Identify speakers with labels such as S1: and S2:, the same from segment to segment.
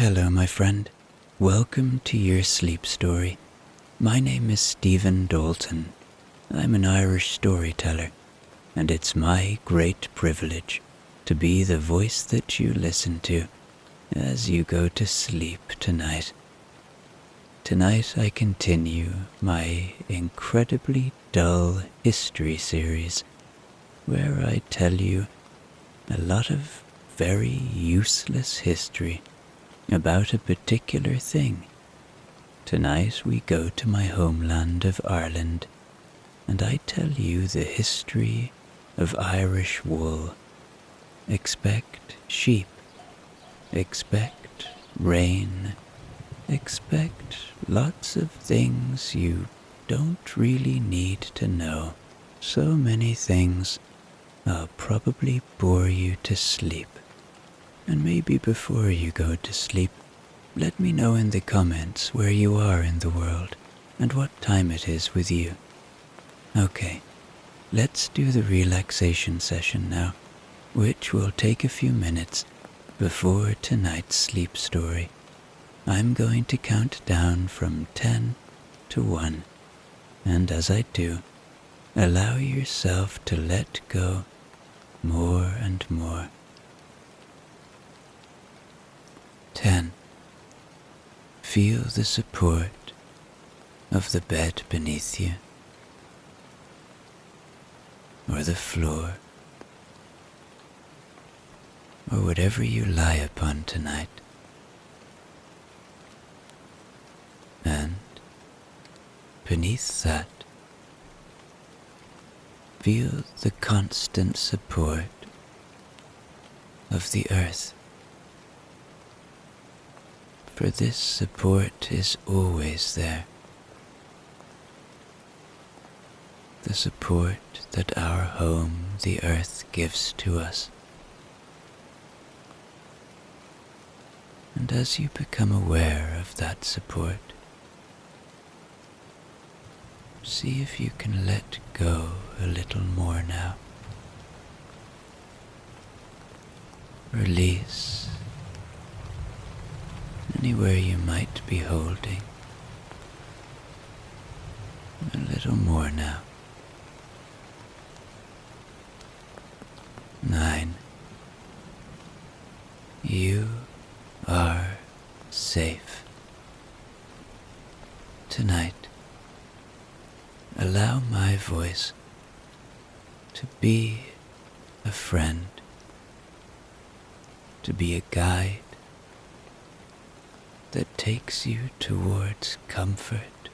S1: Hello, my friend. Welcome to your sleep story. My name is Stephen Dalton. I'm an Irish storyteller, and it's my great privilege to be the voice that you listen to as you go to sleep tonight. Tonight I continue my incredibly dull history series, where I tell you a lot of very useless history about a particular thing. Tonight we go to my homeland of Ireland, and I tell you the history of Irish wool. Expect sheep, expect rain, expect lots of things you don't really need to know. So many things I'll probably bore you to sleep. And maybe before you go to sleep, let me know in the comments where you are in the world and what time it is with you. Okay, let's do the relaxation session now, which will take a few minutes before tonight's sleep story. I'm going to count down from 10 to 1, and as I do, allow yourself to let go more and more. 10. Feel the support of the bed beneath you, or the floor, or whatever you lie upon tonight. And beneath that, feel the constant support of the earth. For this support is always there. The support that our home, the earth, gives to us. And as you become aware of that support, see if you can let go a little more now. Release anywhere you might be holding. A little more now. 9. You are safe. Tonight, allow my voice to be a friend, to be a guide that takes you towards comfort,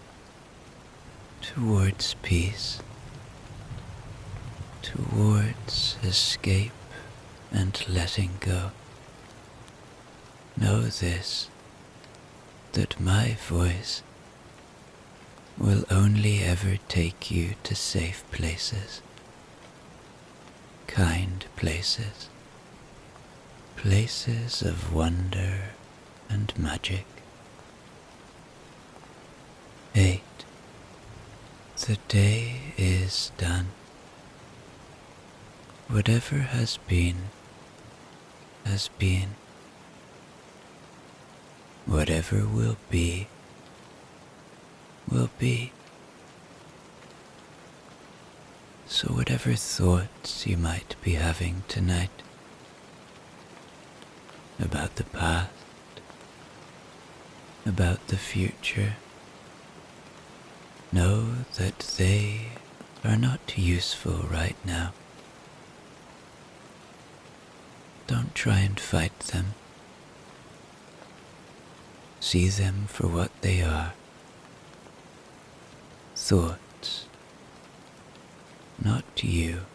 S1: towards peace, towards escape and letting go. Know this, that my voice will only ever take you to safe places, kind places, places of wonder and magic. 8. The day is done. Whatever has been, has been. Whatever will be, will be. So whatever thoughts you might be having tonight about the past, about the future, know that they are not useful right now. Don't try and fight them. See them for what they are. Thoughts, not you,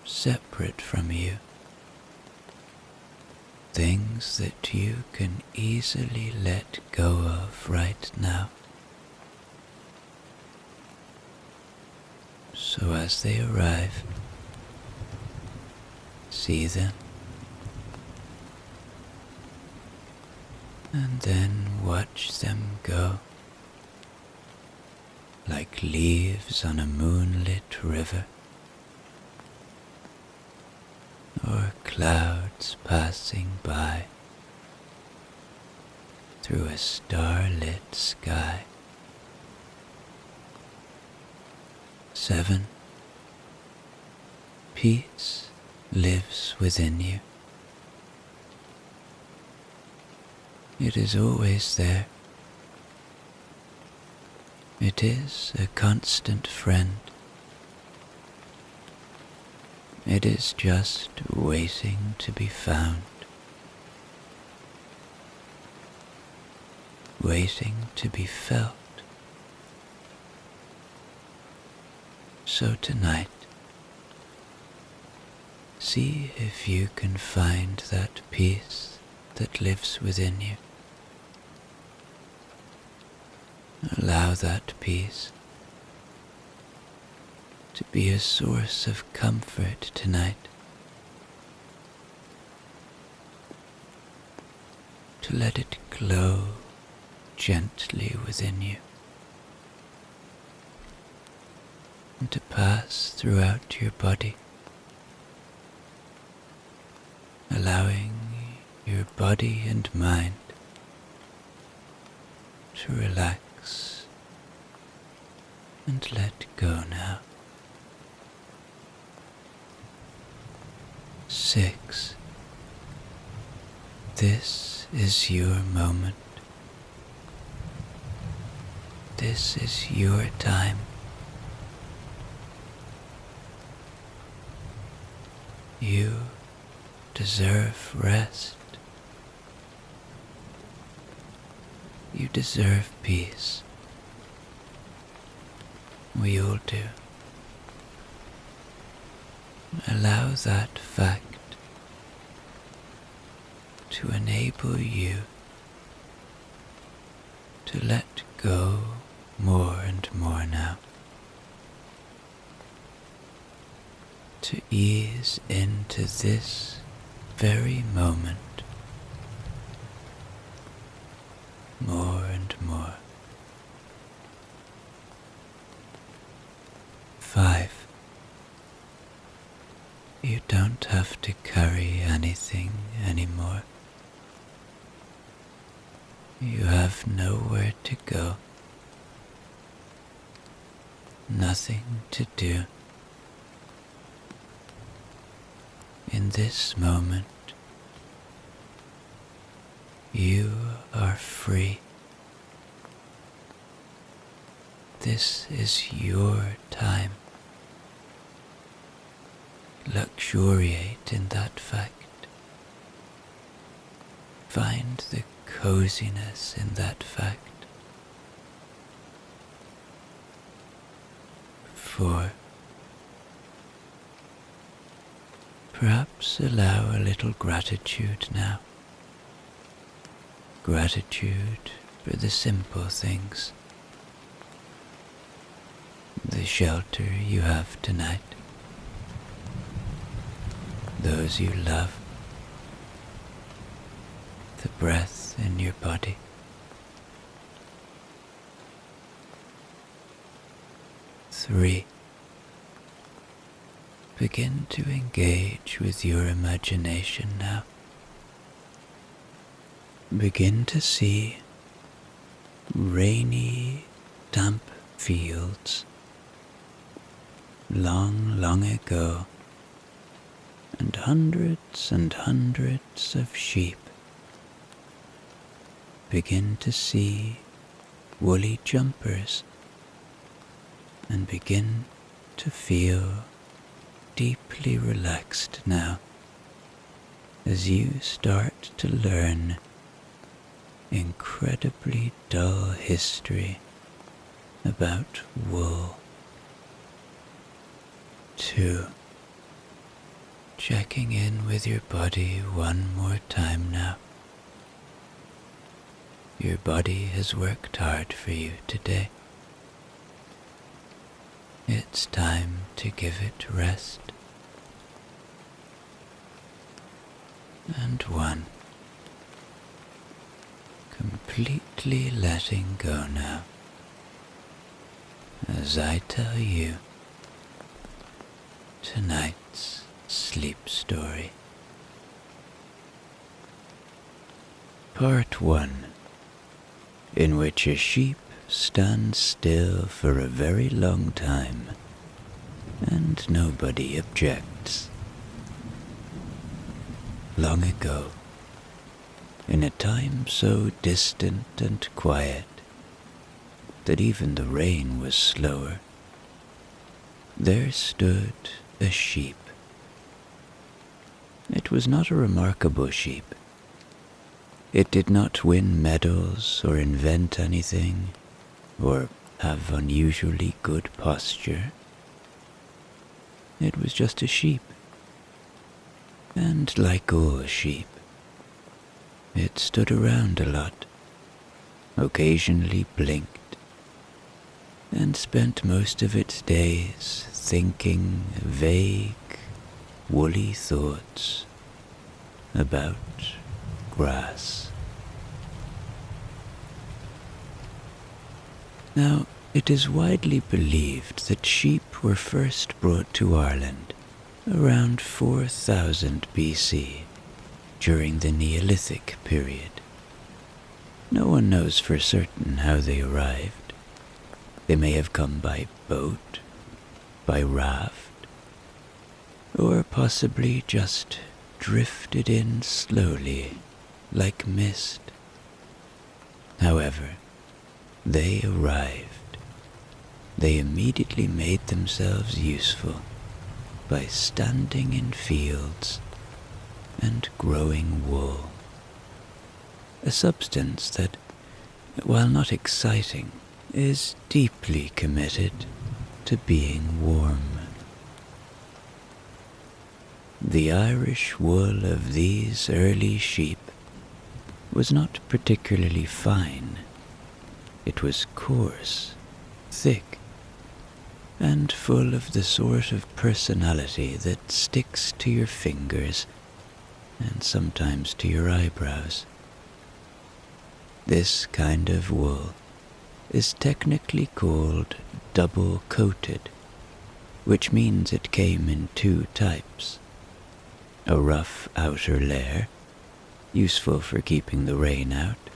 S1: separate from you. Things that you can easily let go of right now. So as they arrive, see them, and then watch them go, like leaves on a moonlit river, or clouds passing by through a starlit sky. 7. Peace lives within you. It is always there. It is a constant friend. It is just waiting to be found, waiting to be felt. So tonight, see if you can find that peace that lives within you. Allow that peace to be a source of comfort tonight, to let it glow gently within you, and to pass throughout your body, allowing your body and mind to relax and let go now. 6. This is your moment. This is your time. You deserve rest. You deserve peace. We all do. Allow that fact to enable you to let go more and more now, to ease into this very moment more and more. 5. You don't have to carry anything anymore. You have nowhere to go, nothing to do. In this moment, you are free. This is your time. Luxuriate in that fact. Find the coziness in that fact. 4. Perhaps allow a little gratitude now. Gratitude for the simple things. The shelter you have tonight. Those you love. The breath in your body. 3. Begin to engage with your imagination now. Begin to see rainy, damp fields long, long ago, and hundreds of sheep. Begin to see woolly jumpers and begin to feel deeply relaxed now as you start to learn incredibly dull history about wool. 2. Checking in with your body one more time now. Your body has worked hard for you today. It's time to give it rest. And 1. Completely letting go now, as I tell you tonight's sleep story. Part 1. in which a sheep stands still for a very long time, and nobody objects. Long ago, in a time so distant and quiet that even the rain was slower, there stood a sheep. It was not a remarkable sheep. It did not win medals or invent anything, or have unusually good posture. It was just a sheep. And like all sheep, it stood around a lot, occasionally blinked, and spent most of its days thinking vague, woolly thoughts about grass. Now, it is widely believed that sheep were first brought to Ireland around 4000 BC, during the Neolithic period. No one knows for certain how they arrived. They may have come by boat, by raft, or possibly just drifted in slowly, like mist. However, they arrived. They immediately made themselves useful by standing in fields and growing wool, a substance that, while not exciting, is deeply committed to being warm. The Irish wool of these early sheep was not particularly fine. It was coarse, thick, and full of the sort of personality that sticks to your fingers and sometimes to your eyebrows. This kind of wool is technically called double-coated, which means it came in two types: a rough outer layer, useful for keeping the rain out,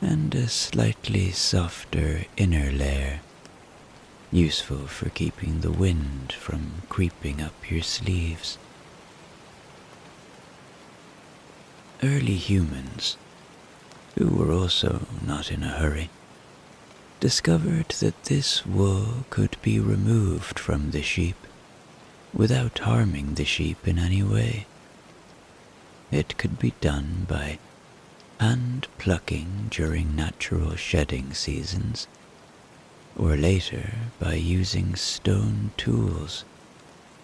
S1: and a slightly softer inner layer, useful for keeping the wind from creeping up your sleeves. Early humans, who were also not in a hurry, discovered that this wool could be removed from the sheep without harming the sheep in any way. It could be done by hand plucking during natural shedding seasons, or later by using stone tools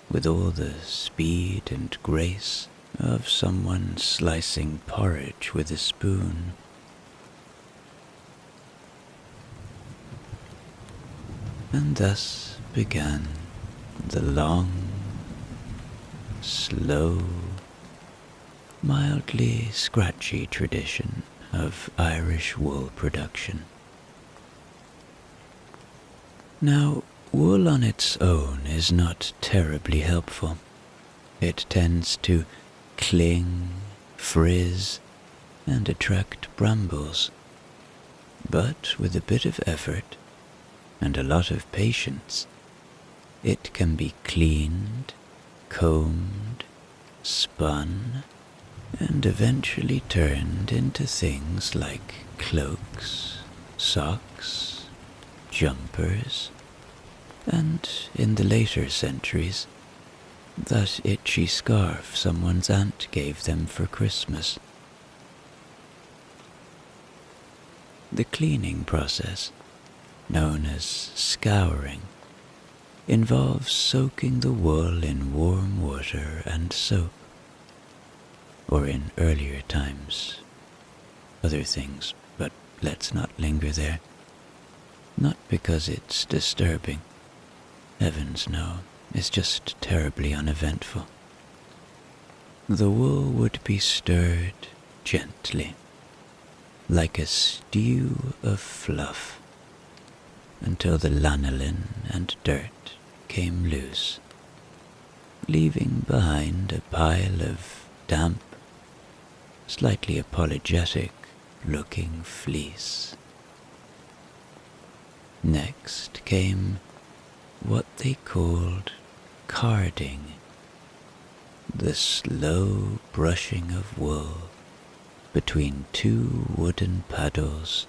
S1: with all the speed and grace of someone slicing porridge with a spoon. And thus began the long, slow, mildly scratchy tradition of Irish wool production. Now, wool on its own is not terribly helpful. It tends to cling, frizz, and attract brambles. But with a bit of effort and a lot of patience, it can be cleaned, combed, spun, and eventually turned into things like cloaks, socks, jumpers, and in the later centuries, that itchy scarf someone's aunt gave them for Christmas. The cleaning process, known as scouring, involves soaking the wool in warm water and soap, or in earlier times, other things, but let's not linger there. Not because it's disturbing. Heavens no, it's just terribly uneventful. The wool would be stirred gently, like a stew of fluff, until the lanolin and dirt came loose, leaving behind a pile of damp, slightly apologetic looking fleece. Next came what they called carding, the slow brushing of wool between two wooden paddles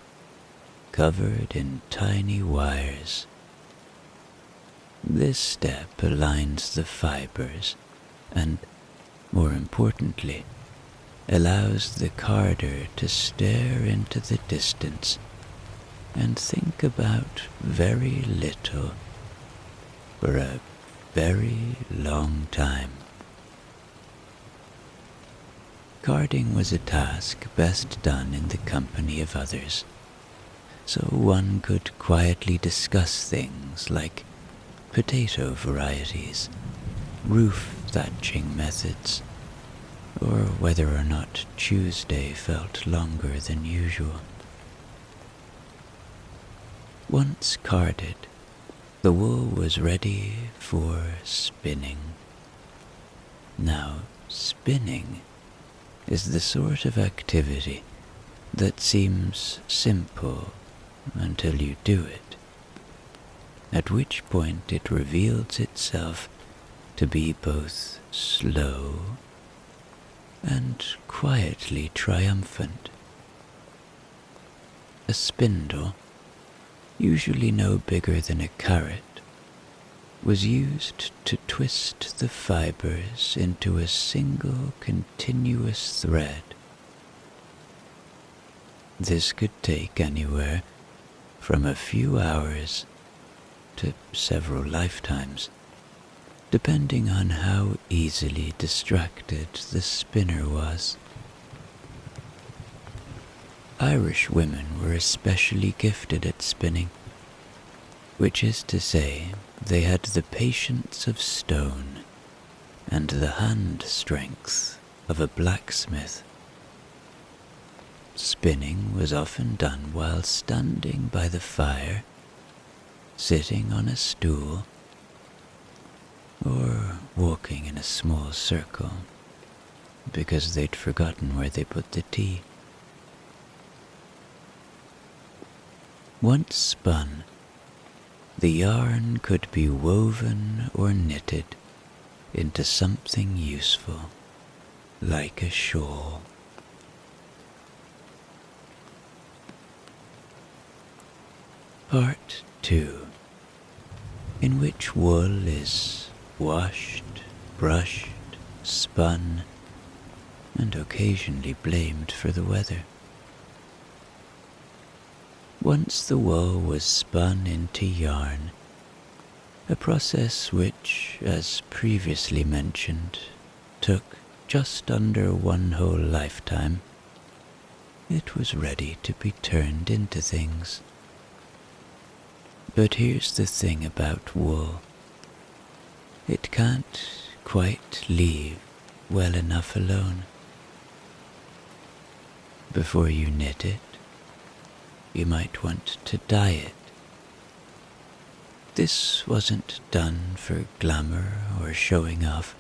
S1: covered in tiny wires. This step aligns the fibers and, more importantly, allows the carder to stare into the distance and think about very little for a very long time. Carding was a task best done in the company of others, so one could quietly discuss things like potato varieties, roof thatching methods, or whether or not Tuesday felt longer than usual. Once carded, the wool was ready for spinning. Now, spinning is the sort of activity that seems simple until you do it, at which point it reveals itself to be both slow and quietly triumphant. A spindle, usually no bigger than a carrot, was used to twist the fibers into a single continuous thread. This could take anywhere from a few hours to several lifetimes, depending on how easily distracted the spinner was. Irish women were especially gifted at spinning, which is to say, they had the patience of stone and the hand strength of a blacksmith. Spinning was often done while standing by the fire, sitting on a stool, or walking in a small circle, because they'd forgotten where they put the tea. Once spun, the yarn could be woven or knitted into something useful, like a shawl. Part 2, in which wool is washed, brushed, spun, and occasionally blamed for the weather. Once the wool was spun into yarn, a process which, as previously mentioned, took just under one whole lifetime, it was ready to be turned into things. But here's the thing about wool. It can't quite leave well enough alone. Before you knit it, you might want to dye it. This wasn't done for glamour or showing off.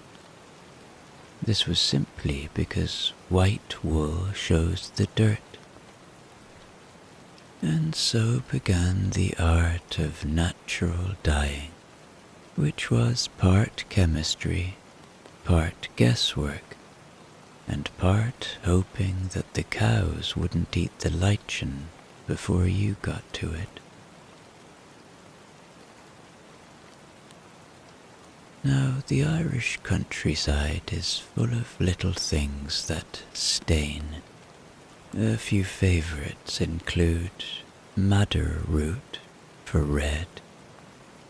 S1: This was simply because white wool shows the dirt. And so began the art of natural dyeing, which was part chemistry, part guesswork, and part hoping that the cows wouldn't eat the lichen before you got to it. Now, the Irish countryside is full of little things that stain. A few favourites include madder root for red,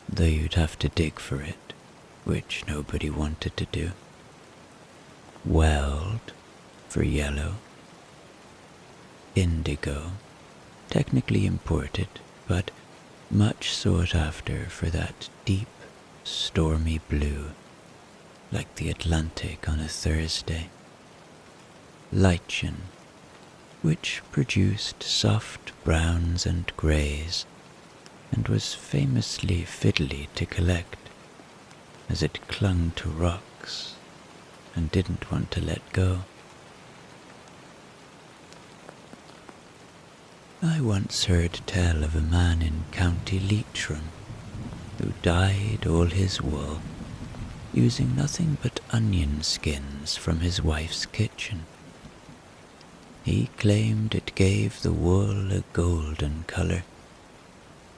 S1: though you'd have to dig for it, which nobody wanted to do. Weld for yellow. Indigo, technically imported, but much sought after for that deep, stormy blue, like the Atlantic on a Thursday. Lichen, which produced soft browns and greys, and was famously fiddly to collect, as it clung to rocks and didn't want to let go. I once heard tell of a man in County Leitrim who dyed all his wool using nothing but onion skins from his wife's kitchen. He claimed it gave the wool a golden colour,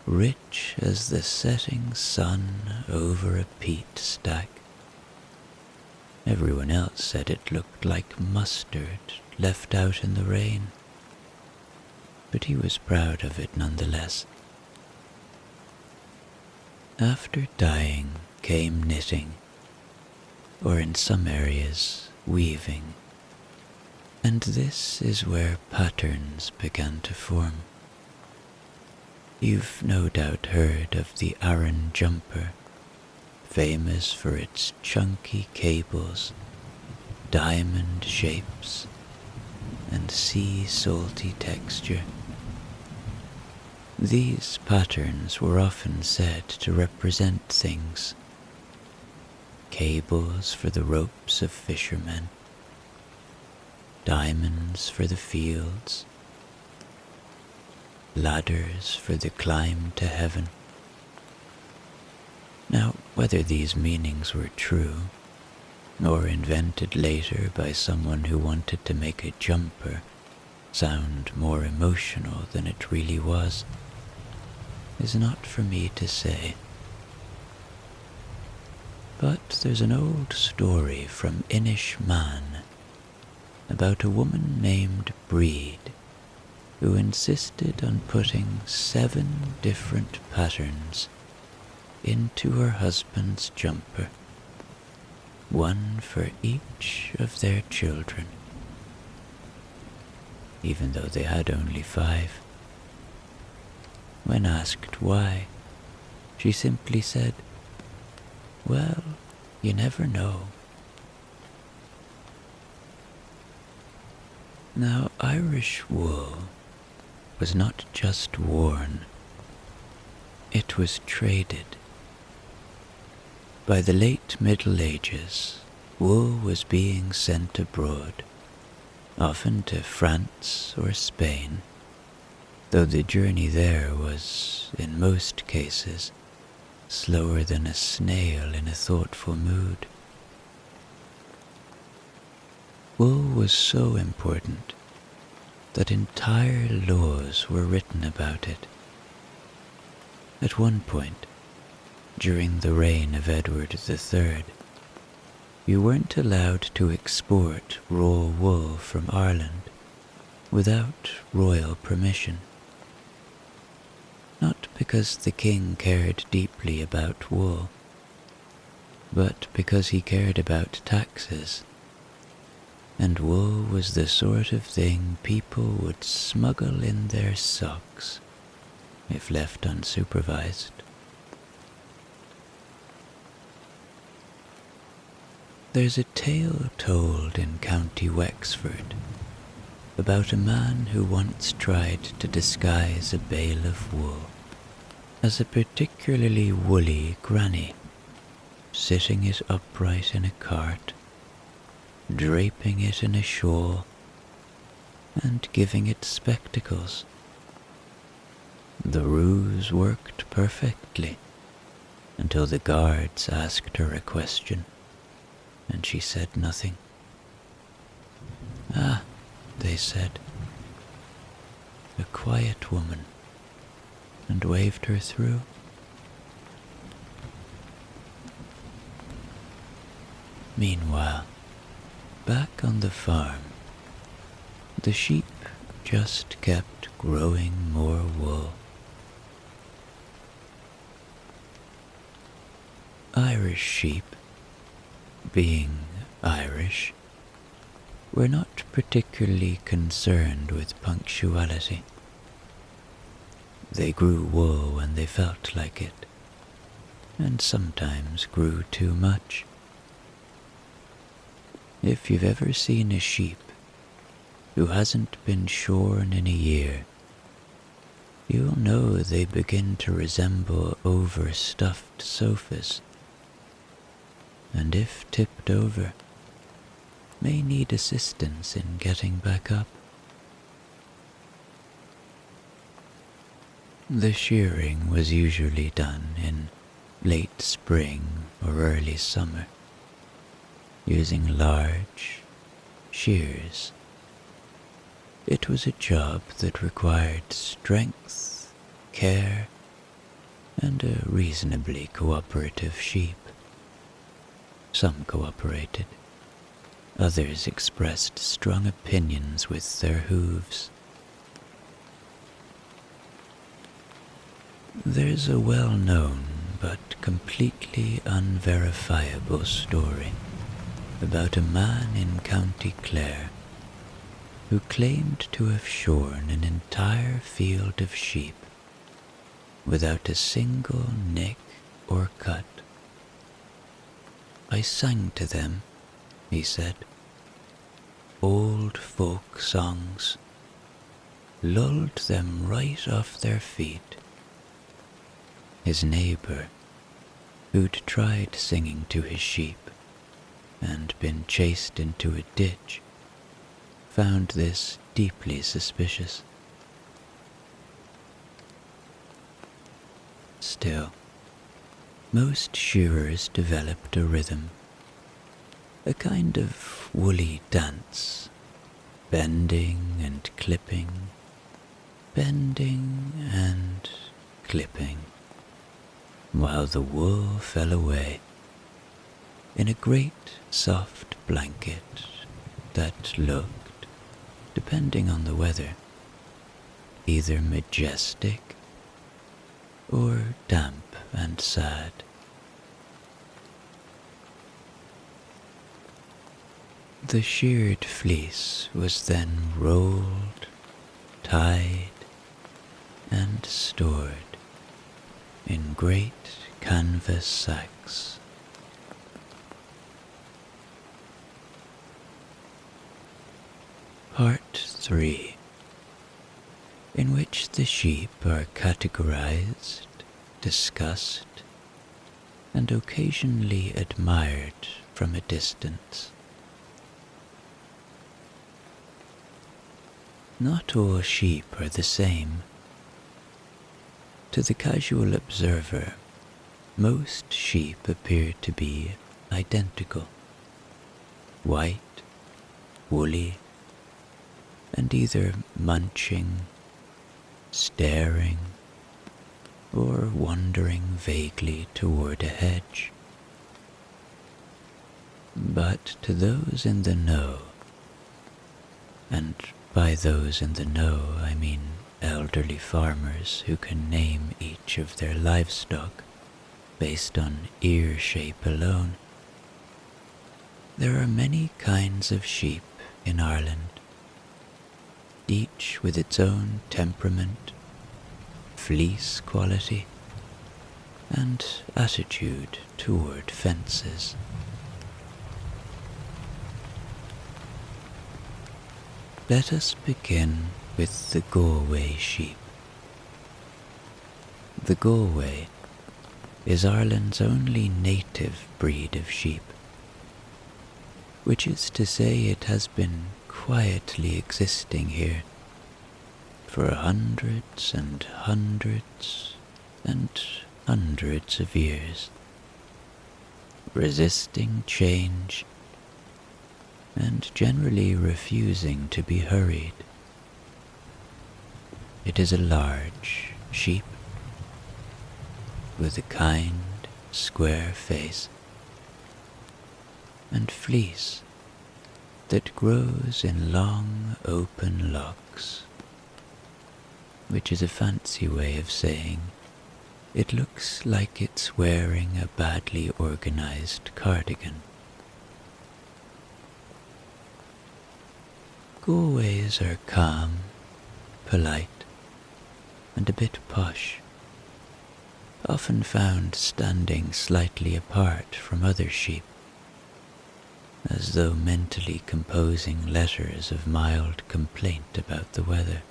S1: rich as the setting sun over a peat stack. Everyone else said it looked like mustard left out in the rain, but he was proud of it nonetheless. After dyeing came knitting, or in some areas weaving, and this is where patterns began to form. You've no doubt heard of the Aran jumper, famous for its chunky cables, diamond shapes, and sea salty texture. These patterns were often said to represent things: cables for the ropes of fishermen, diamonds for the fields, ladders for the climb to heaven. Now, whether these meanings were true, or invented later by someone who wanted to make a jumper sound more emotional than it really was, is not for me to say. But there's an old story from Inishmaan about a woman named Breed who insisted on putting 7 different patterns into her husband's jumper, one for each of their children, even though they had only 5. When asked why, she simply said, "Well, you never know." Now, Irish wool was not just worn, it was traded. By the late Middle Ages, wool was being sent abroad, often to France or Spain, though the journey there was, in most cases, slower than a snail in a thoughtful mood. Wool was so important that entire laws were written about it. At one point, during the reign of Edward III, you weren't allowed to export raw wool from Ireland without royal permission. Not because the king cared deeply about wool, but because he cared about taxes, and wool was the sort of thing people would smuggle in their socks if left unsupervised. There's a tale told in County Wexford about a man who once tried to disguise a bale of wool as a particularly woolly granny, sitting it upright in a cart, draping it in a shawl, and giving it spectacles. The ruse worked perfectly until the guards asked her a question, and she said nothing. "Ah," they said, "a quiet woman," and waved her through. Meanwhile, back on the farm, the sheep just kept growing more wool. Irish sheep, being Irish, were not particularly concerned with punctuality. They grew wool when they felt like it, and sometimes grew too much. If you've ever seen a sheep who hasn't been shorn in a year, you'll know they begin to resemble overstuffed sofas, and if tipped over, may need assistance in getting back up. The shearing was usually done in late spring or early summer, using large shears. It was a job that required strength, care, and a reasonably cooperative sheep. Some cooperated. Others expressed strong opinions with their hooves. There's a well-known but completely unverifiable story about a man in County Clare who claimed to have shorn an entire field of sheep without a single nick or cut. "I sang to them," he said, "old folk songs, lulled them right off their feet." His neighbour, who'd tried singing to his sheep and been chased into a ditch, found this deeply suspicious. Still, most shearers developed a rhythm, a kind of woolly dance, bending and clipping, bending and clipping, while the wool fell away in a great soft blanket that looked, depending on the weather, either majestic or damp and sad. The sheared fleece was then rolled, tied, and stored in great canvas sacks. Part 3, in which the sheep are categorized, discussed, and occasionally admired from a distance. Not all sheep are the same. To the casual observer, most sheep appear to be identical, white, woolly, and either munching, staring, or wandering vaguely toward a hedge. But to those in the know, and by those in the know I mean elderly farmers who can name each of their livestock based on ear shape alone, there are many kinds of sheep in Ireland, each with its own temperament, fleece quality, and attitude toward fences. Let us begin with the Galway sheep. The Galway is Ireland's only native breed of sheep, which is to say it has been quietly existing here for hundreds and hundreds and hundreds of years, resisting change and generally refusing to be hurried. It is a large sheep with a kind, square face and fleece that grows in long, open locks, which is a fancy way of saying it looks like it's wearing a badly organized cardigan. Galways are calm, polite, and a bit posh, often found standing slightly apart from other sheep, as though mentally composing letters of mild complaint about the weather.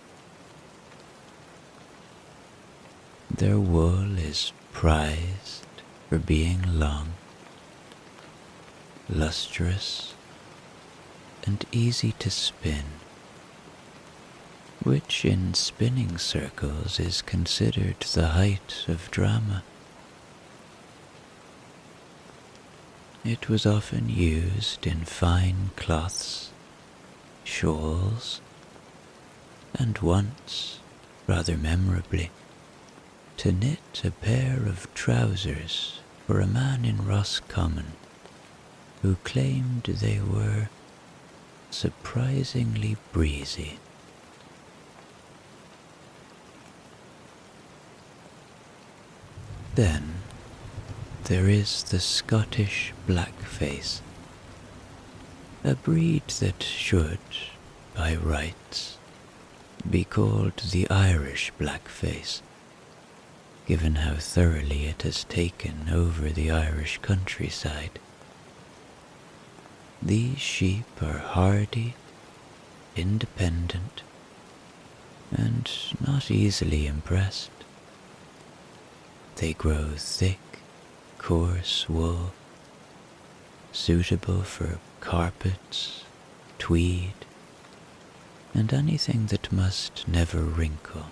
S1: Their wool is prized for being long, lustrous, and easy to spin, which in spinning circles is considered the height of drama. It was often used in fine cloths, shawls, and once, rather memorably, to knit a pair of trousers for a man in Roscommon who claimed they were surprisingly breezy. Then there is the Scottish blackface, a breed that should, by rights, be called the Irish blackface, given how thoroughly it has taken over the Irish countryside. These sheep are hardy, independent, and not easily impressed. They grow thick, coarse wool, suitable for carpets, tweed, and anything that must never wrinkle.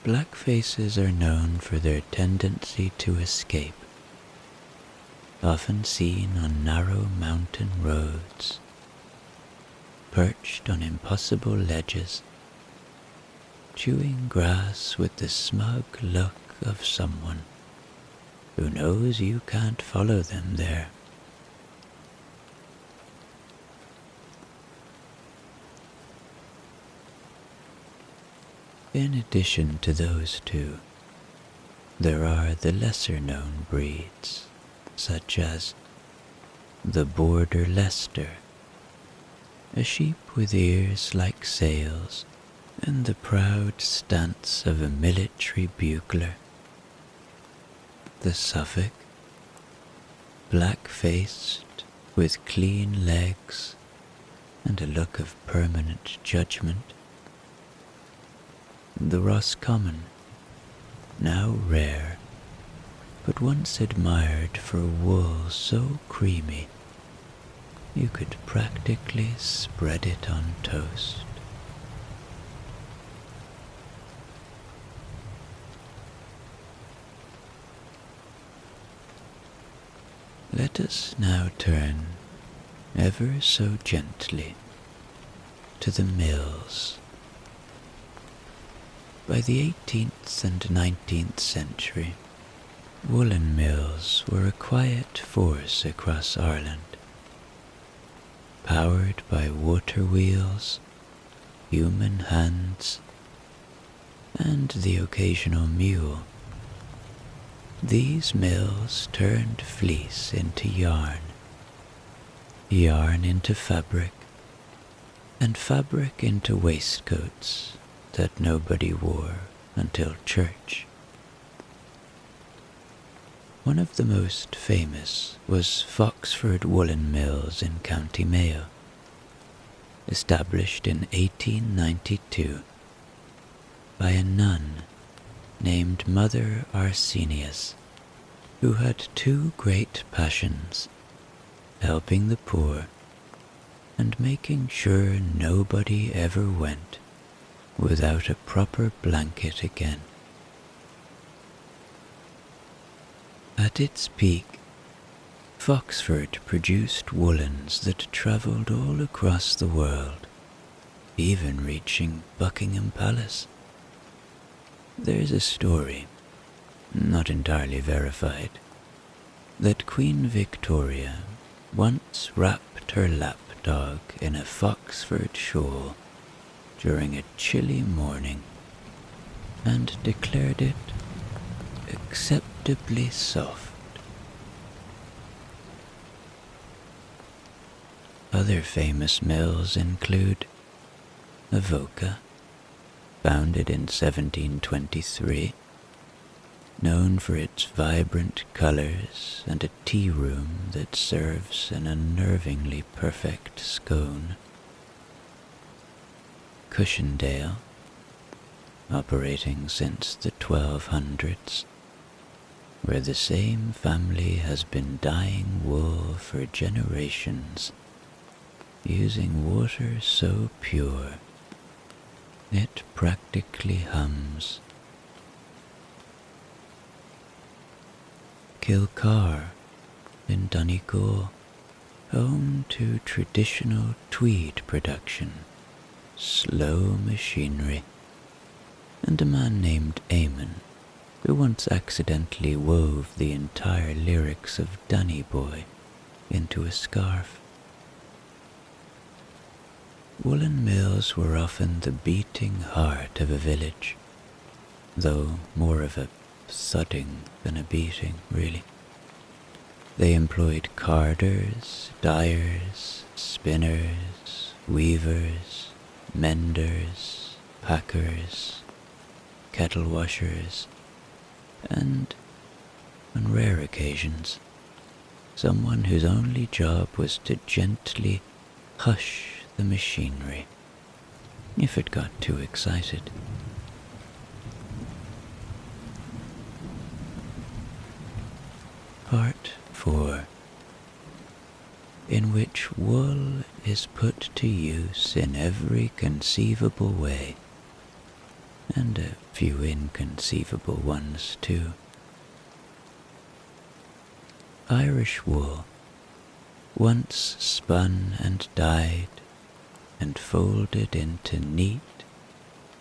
S1: Black faces are known for their tendency to escape, often seen on narrow mountain roads, perched on impossible ledges, chewing grass with the smug look of someone who knows you can't follow them there. In addition to those two, there are the lesser-known breeds, such as the Border Leicester, a sheep with ears like sails and the proud stance of a military bugler; the Suffolk, black-faced, with clean legs and a look of permanent judgment; the Roscommon, now rare, but once admired for wool so creamy you could practically spread it on toast. Let us now turn, ever so gently, to the mills. By the 18th and 19th century, woolen mills were a quiet force across Ireland, powered by water wheels, human hands, and the occasional mule. These mills turned fleece into yarn, yarn into fabric, and fabric into waistcoats that nobody wore until church. One of the most famous was Foxford Woolen Mills in County Mayo, established in 1892 by a nun named Mother Arsenius, who had two great passions, helping the poor and making sure nobody ever went without a proper blanket again. At its peak, Foxford produced woolens that travelled all across the world, even reaching Buckingham Palace. There's a story, not entirely verified, that Queen Victoria once wrapped her lapdog in a Foxford shawl during a chilly morning and declared it acceptably soft. Other famous mills include Avoca, founded in 1723, known for its vibrant colors and a tea room that serves an unnervingly perfect scone; Cushendale, operating since the 1200s, where the same family has been dyeing wool for generations, using water so pure it practically hums. Kilcar in Donegal, home to traditional tweed production, slow machinery, and a man named Eamon, who once accidentally wove the entire lyrics of Danny Boy into a scarf. Woolen mills were often the beating heart of a village, though more of a thudding than a beating, really. They employed carders, dyers, spinners, weavers, menders, packers, kettle washers, and, on rare occasions, someone whose only job was to gently hush the machinery if it got too excited. Part 4, in which wool is put to use in every conceivable way, and a few inconceivable ones too. Irish wool, once spun and dyed and folded into neat,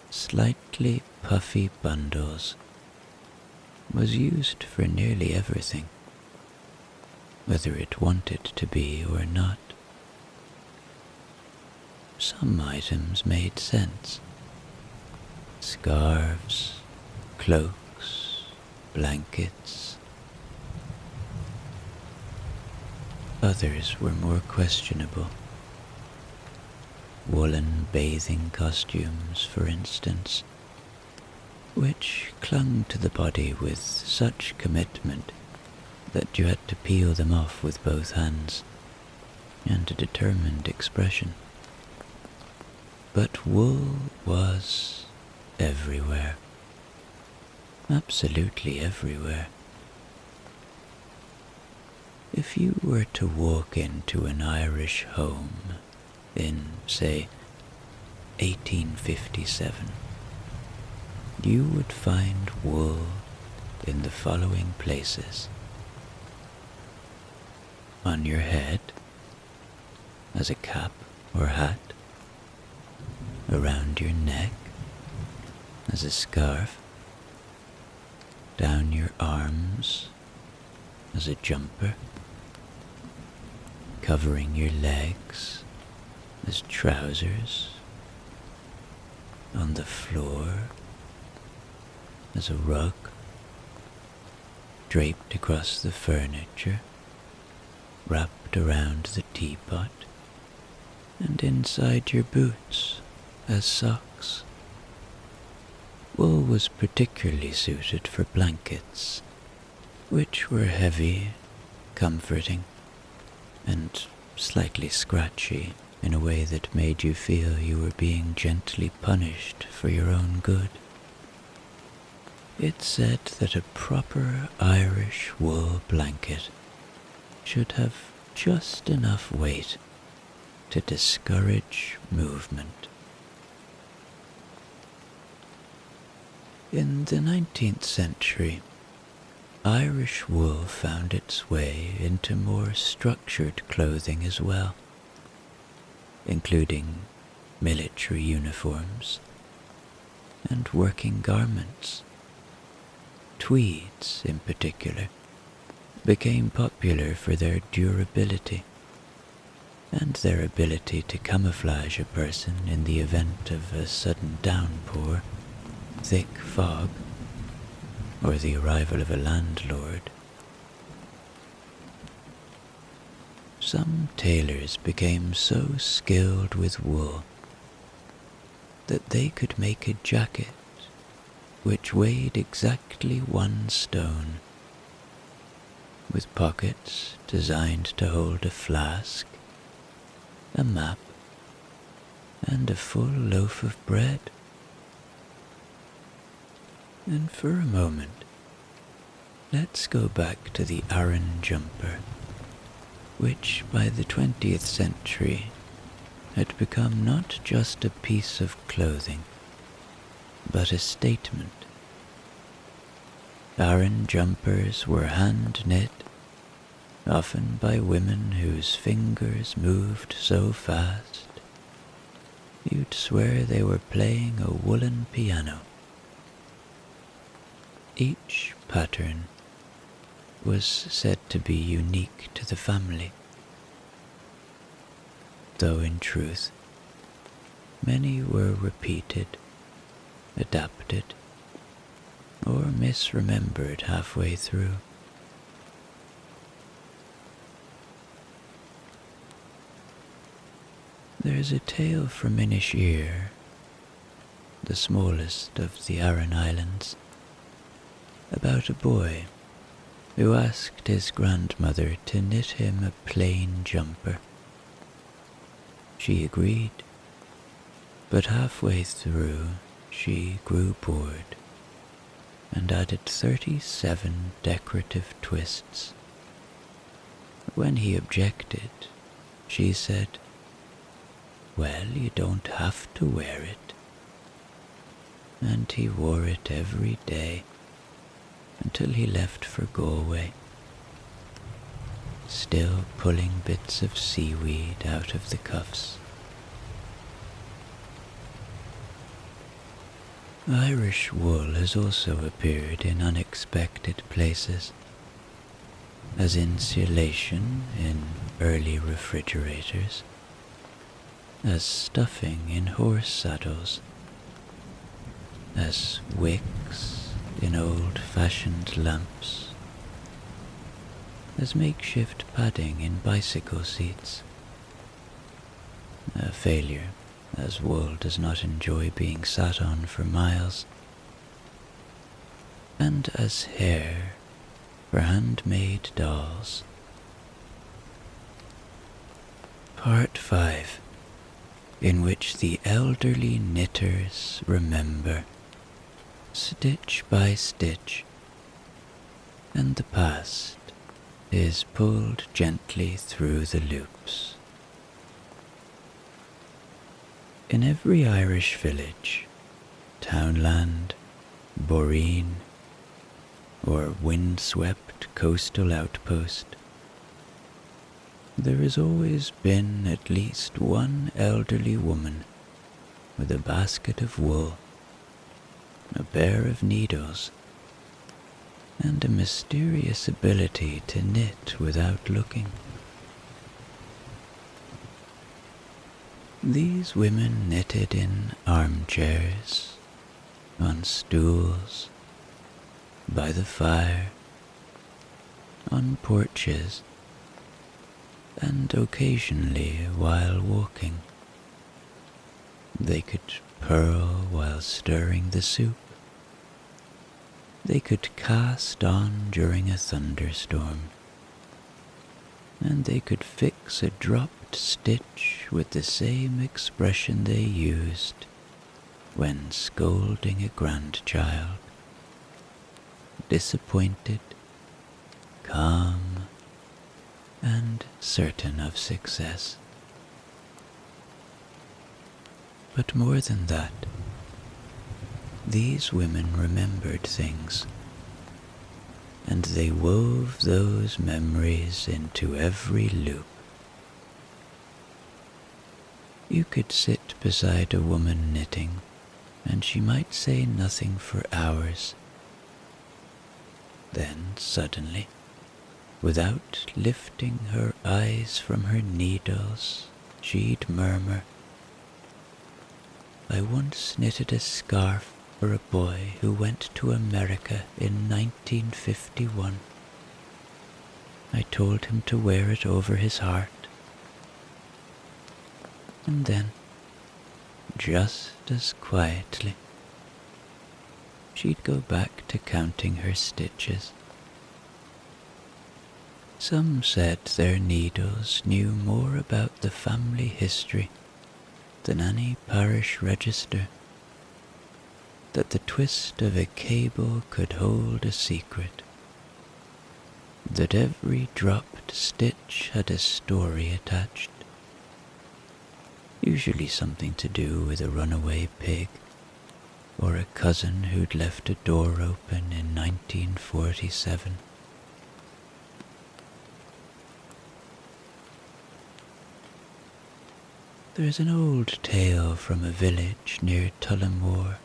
S1: slightly puffy bundles, was used for nearly everything, whether it wanted to be or not. Some items made sense. Scarves, cloaks, blankets. Others were more questionable. Woolen bathing costumes, for instance, which clung to the body with such commitment that you had to peel them off with both hands, and a determined expression. But wool was everywhere. Absolutely everywhere. If you were to walk into an Irish home in, say, 1857, you would find wool in the following places: on your head, as a cap or hat, around your neck, as a scarf, down your arms, as a jumper, covering your legs, as trousers, on the floor, as a rug, draped across the furniture, wrapped around the teapot, and inside your boots as socks. Wool was particularly suited for blankets, which were heavy, comforting, and slightly scratchy in a way that made you feel you were being gently punished for your own good. It said that a proper Irish wool blanket should have just enough weight to discourage movement. In the 19th century, Irish wool found its way into more structured clothing as well, including military uniforms and working garments. Tweeds, in particular, became popular for their durability and their ability to camouflage a person in the event of a sudden downpour, thick fog, or the arrival of a landlord. Some tailors became so skilled with wool that they could make a jacket which weighed exactly 1 stone, with pockets designed to hold a flask, a map, and a full loaf of bread. And for a moment, let's go back to the Aran jumper, which by the 20th century had become not just a piece of clothing, but a statement. Aran jumpers were hand-knit, often by women whose fingers moved so fast you'd swear they were playing a woolen piano. Each pattern was said to be unique to the family, though in truth many were repeated, adapted, or misremembered halfway through. There's a tale from Inisheer, the smallest of the Aran Islands, about a boy who asked his grandmother to knit him a plain jumper. She agreed, but halfway through she grew bored and added 37 decorative twists. When he objected, she said, "Well, you don't have to wear it." And he wore it every day until he left for Galway, still pulling bits of seaweed out of the cuffs. Irish wool has also appeared in unexpected places, as insulation in early refrigerators, as stuffing in horse saddles, as wicks in old-fashioned lamps, as makeshift padding in bicycle seats. A failure, as wool does not enjoy being sat on for miles, and as hair for handmade dolls. Part 5, in which the elderly knitters remember, stitch by stitch, and the past is pulled gently through the loops. In every Irish village, townland, boreen, or wind-swept coastal outpost, there has always been at least one elderly woman with a basket of wool, a pair of needles, and a mysterious ability to knit without looking. These women knitted in armchairs, on stools, by the fire, on porches, and occasionally while walking. They could purl while stirring the soup. They could cast on during a thunderstorm, and they could fix a dropped stitch with the same expression they used when scolding a grandchild, disappointed, calm, and certain of success. But more than that, these women remembered things, and they wove those memories into every loop. You could sit beside a woman knitting, and she might say nothing for hours. Then suddenly, without lifting her eyes from her needles, she'd murmur, "I once knitted a scarf for a boy who went to America in 1951. I told him to wear it over his heart." And then, just as quietly, she'd go back to counting her stitches. Some said their needles knew more about the family history than any parish register, that the twist of a cable could hold a secret, that every dropped stitch had a story attached. usually something to do with a runaway pig, or a cousin who'd left a door open in 1947. There's an old tale from a village near Tullamore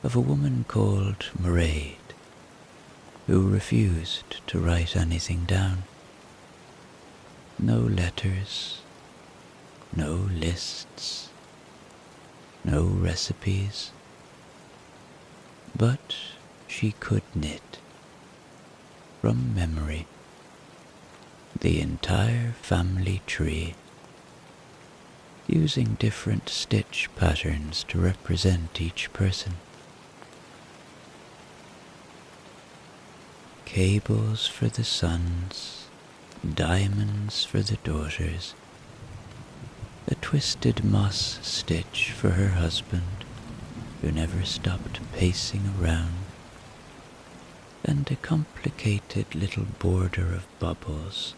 S1: of a woman called Mairead, who refused to write anything down. No letters, no lists, no recipes, but she could knit, from memory, the entire family tree, using different stitch patterns to represent each person. Cables for the sons, diamonds for the daughters, a twisted moss stitch for her husband, who never stopped pacing around, and a complicated little border of bubbles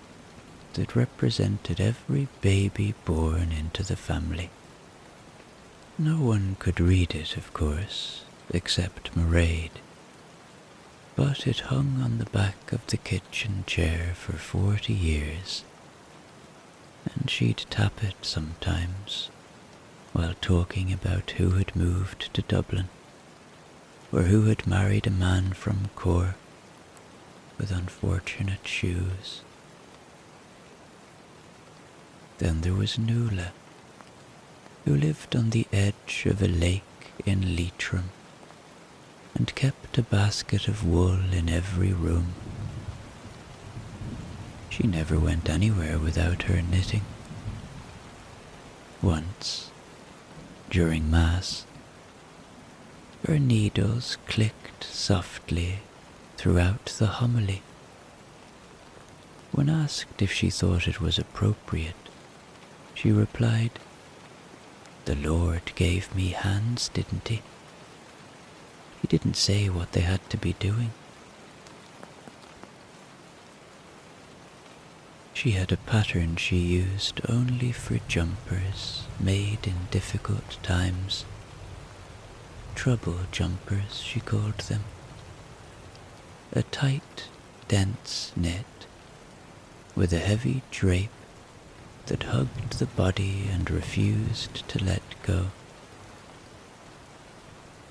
S1: that represented every baby born into the family. No one could read it, of course, except Mairead, but it hung on the back of the kitchen chair for 40 years, and she'd tap it sometimes while talking about who had moved to Dublin, or who had married a man from Cork with unfortunate shoes. Then there was Nuala, who lived on the edge of a lake in Leitrim and kept a basket of wool in every room. She never went anywhere without her knitting. Once, during Mass, her needles clicked softly throughout the homily. When asked if she thought it was appropriate, she replied, "The Lord gave me hands, didn't he? He didn't say what they had to be doing." She had a pattern she used only for jumpers made in difficult times. Trouble jumpers, she called them. A tight, dense knit with a heavy drape that hugged the body and refused to let go.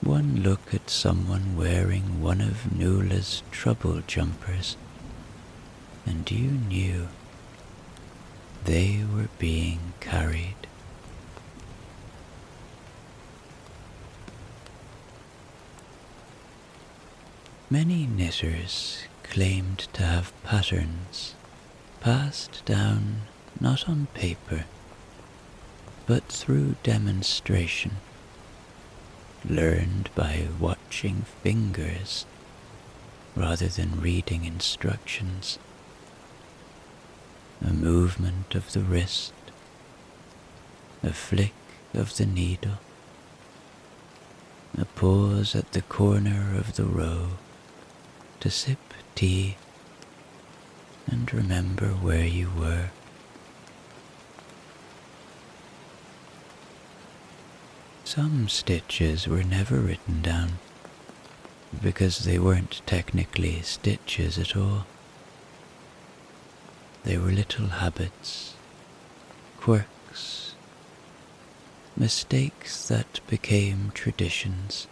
S1: One look at someone wearing one of Nuala's trouble jumpers, and you knew they were being carried. Many knitters claimed to have patterns passed down not on paper, but through demonstration, learned by watching fingers rather than reading instructions. A movement of the wrist, a flick of the needle, a pause at the corner of the row to sip tea and remember where you were. Some stitches were never written down, because they weren't technically stitches at all. They were little habits, quirks, mistakes that became traditions,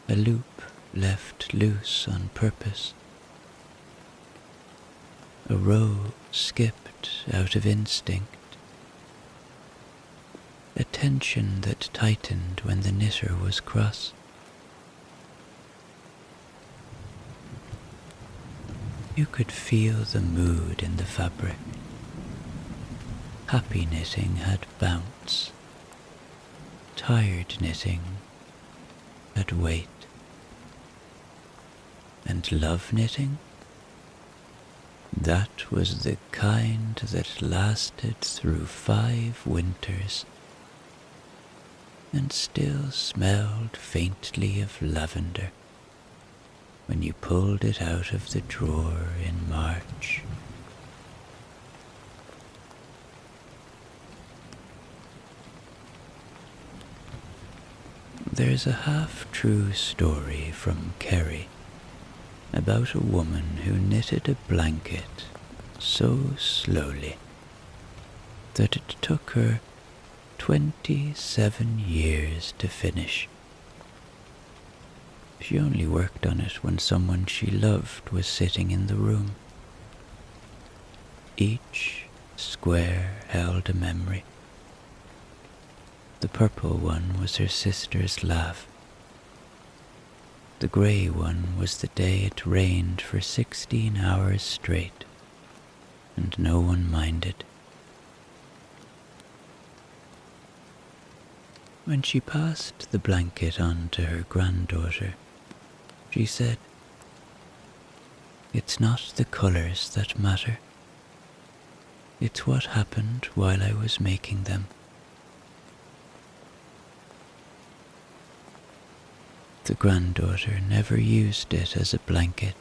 S1: a loop left loose on purpose, a row skipped out of instinct, a tension that tightened when the knitter was cross. You could feel the mood in the fabric. Happy knitting had bounce. Tired knitting had weight. And love knitting? That was the kind that lasted through 5 winters and still smelled faintly of lavender when you pulled it out of the drawer in March. There's a half-true story from Kerry about a woman who knitted a blanket so slowly that it took her 27 years to finish. She only worked on it when someone she loved was sitting in the room. Each square held a memory. The purple one was her sister's laugh. The grey one was the day it rained for 16 hours straight, and no one minded. When she passed the blanket on to her granddaughter, she said, "It's not the colours that matter. It's what happened while I was making them." The granddaughter never used it as a blanket.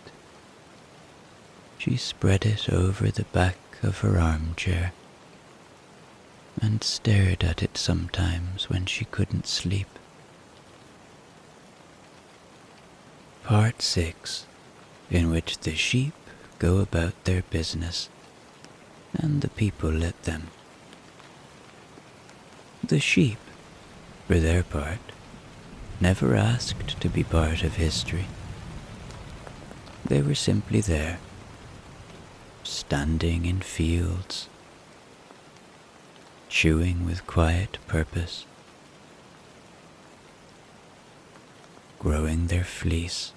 S1: She spread it over the back of her armchair and stared at it sometimes when she couldn't sleep. Part 6, in which the sheep go about their business and the people let them. The sheep, for their part, never asked to be part of history. They were simply there, standing in fields, chewing with quiet purpose, growing their fleece.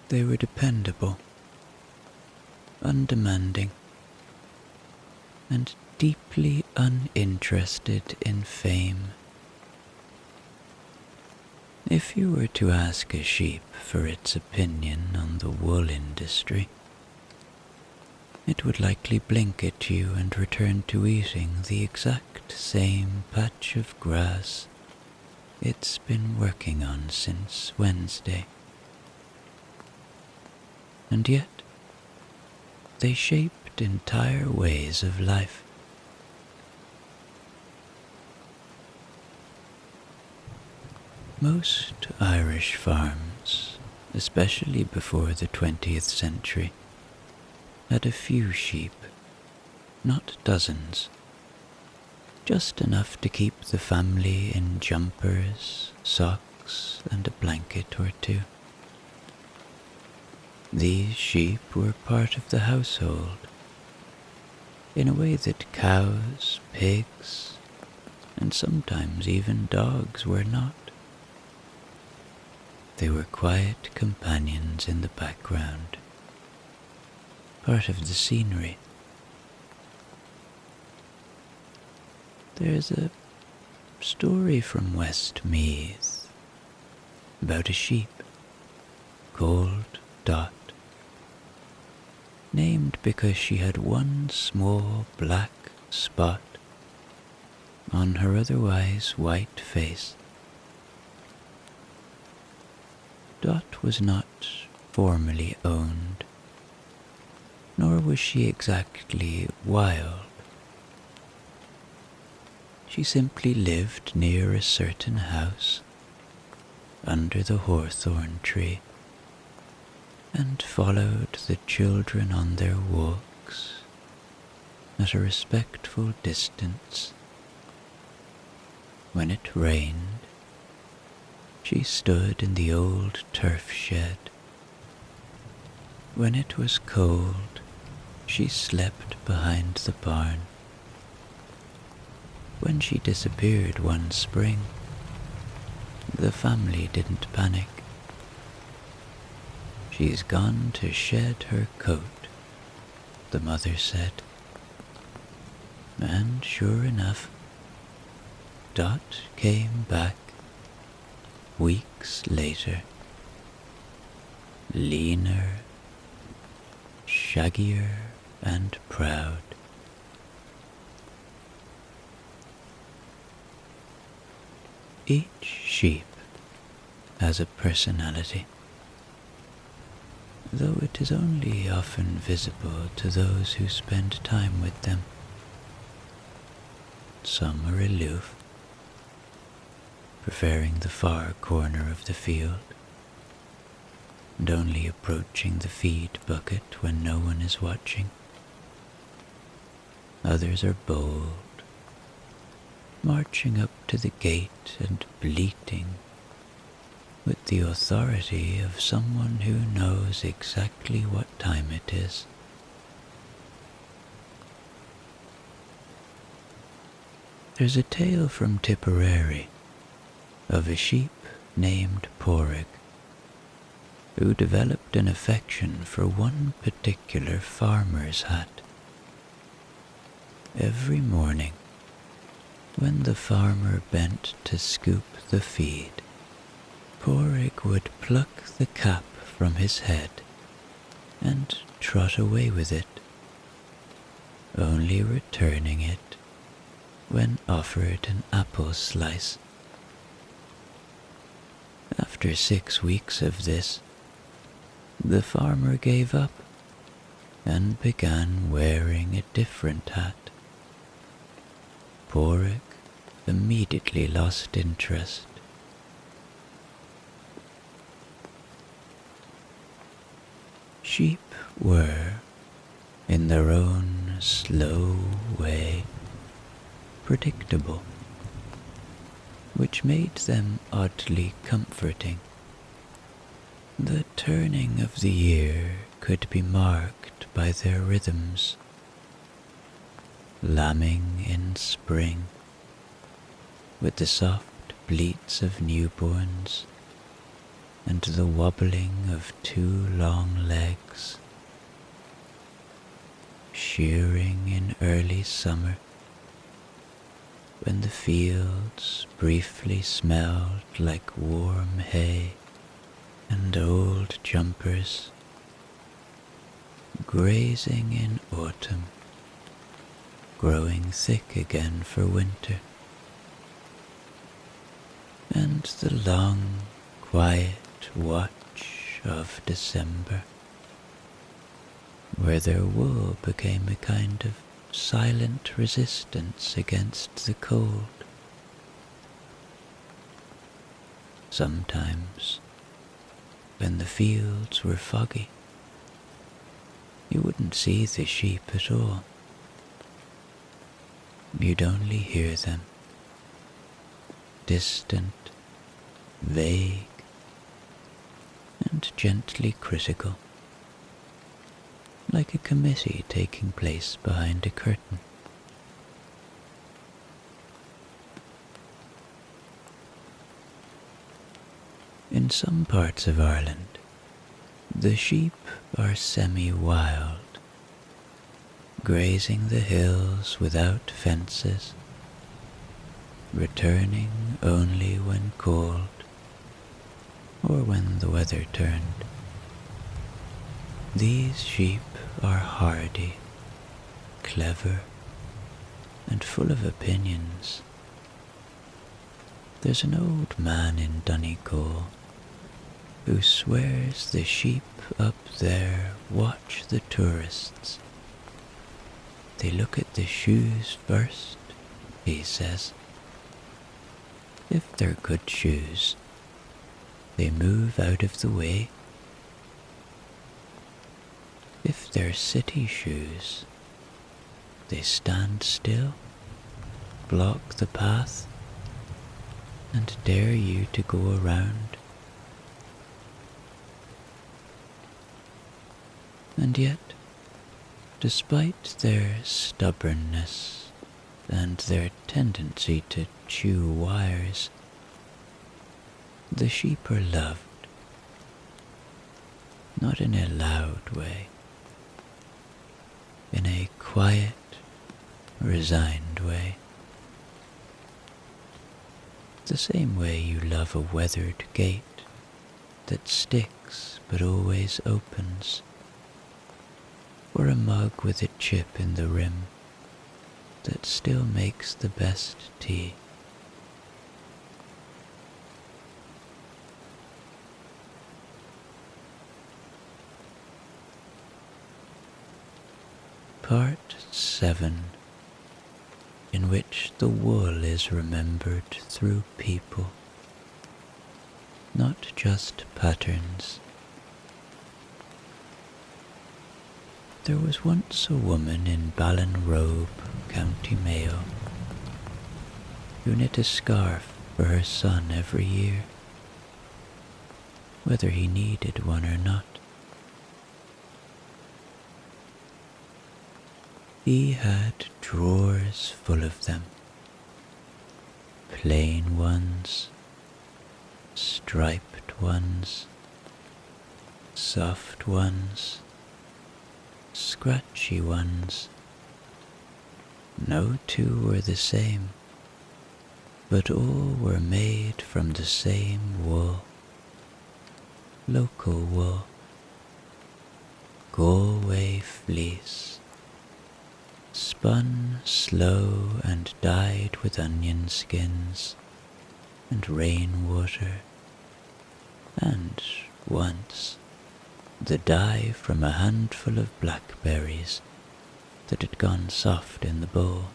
S1: They were dependable, undemanding, and deeply uninterested in fame. If you were to ask a sheep for its opinion on the wool industry, it would likely blink at you and return to eating the exact same patch of grass it's been working on since Wednesday. And yet, they shaped entire ways of life. Most Irish farms, especially before the 20th century, had a few sheep, not dozens, just enough to keep the family in jumpers, socks, and a blanket or two. These sheep were part of the household, in a way that cows, pigs, and sometimes even dogs were not. They were quiet companions in the background, part of the scenery. There's a story from West Meath about a sheep called Dot, named because she had one small black spot on her otherwise white face. Dot was not formally owned, nor was she exactly wild. She simply lived near a certain house, under the hawthorn tree, and followed the children on their walks at a respectful distance. When it rained, she stood in the old turf shed. When it was cold, she slept behind the barn. When she disappeared one spring, the family didn't panic. "She's gone to shed her coat," the mother said. And sure enough, Dot came back weeks later, leaner, shaggier, and proud. Each sheep has a personality, though it is only often visible to those who spend time with them. some are aloof, preferring the far corner of the field, and only approaching the feed bucket when no one is watching. Others are bold, marching up to the gate and bleating with the authority of someone who knows exactly what time it is. There's a tale from Tipperary of a sheep named Porrig, who developed an affection for one particular farmer's hat. Every morning, when the farmer bent to scoop the feed, Porrig would pluck the cap from his head and trot away with it, only returning it when offered an apple slice. After 6 weeks of this, the farmer gave up and began wearing a different hat. Porrig immediately lost interest. Sheep were, in their own slow way, predictable, which made them oddly comforting. The turning of the year could be marked by their rhythms. Lambing in spring, with the soft bleats of newborns and the wobbling of 2 long legs. Shearing in early summer, when the fields briefly smelled like warm hay and old jumpers. Grazing in autumn, growing thick again for winter. And the long, quiet watch of December, where their wool became a kind of silent resistance against the cold. Sometimes, when the fields were foggy, you wouldn't see the sheep at all. You'd only hear them, distant, vague, and gently critical, like a committee taking place behind a curtain. In some parts of Ireland, the sheep are semi-wild, grazing the hills without fences, returning only when cold or when the weather turned. These sheep are hardy, clever, and full of opinions. There's an old man in Donegal who swears the sheep up there watch the tourists. They look at the shoes first, he says. If they're good shoes, they move out of the way. If they're city shoes, they stand still, block the path, and dare you to go around. And yet, despite their stubbornness and their tendency to chew wires, the sheep are loved, not in a loud way, in a quiet, resigned way. The same way you love a weathered gate that sticks but always opens, or a mug with a chip in the rim that still makes the best tea. Part 7. in which the wool is remembered through people, not just patterns. There was once a woman in Ballinrobe, County Mayo, who knit a scarf for her son every year, whether he needed one or not. He had drawers full of them, plain ones, striped ones, soft ones, scratchy ones. No two were the same, but all were made from the same wool, local wool, Galway fleece, spun slow and dyed with onion skins and rainwater, and once the dye from a handful of blackberries that had gone soft in the bowl.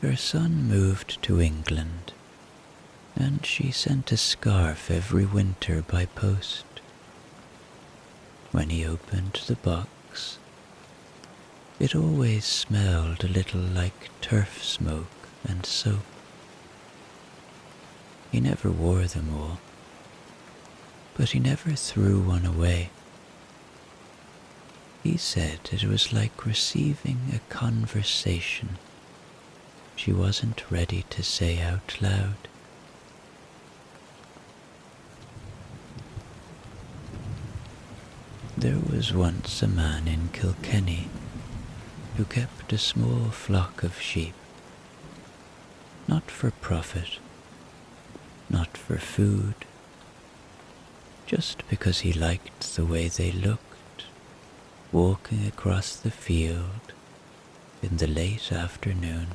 S1: Her son moved to England, and she sent a scarf every winter by post. When he opened the box, it always smelled a little like turf smoke and soap. He never wore them all, but he never threw one away. He said it was like receiving a conversation she wasn't ready to say out loud. There was once a man in Kilkenny who kept a small flock of sheep, not for profit, not for food, just because he liked the way they looked, walking across the field in the late afternoon.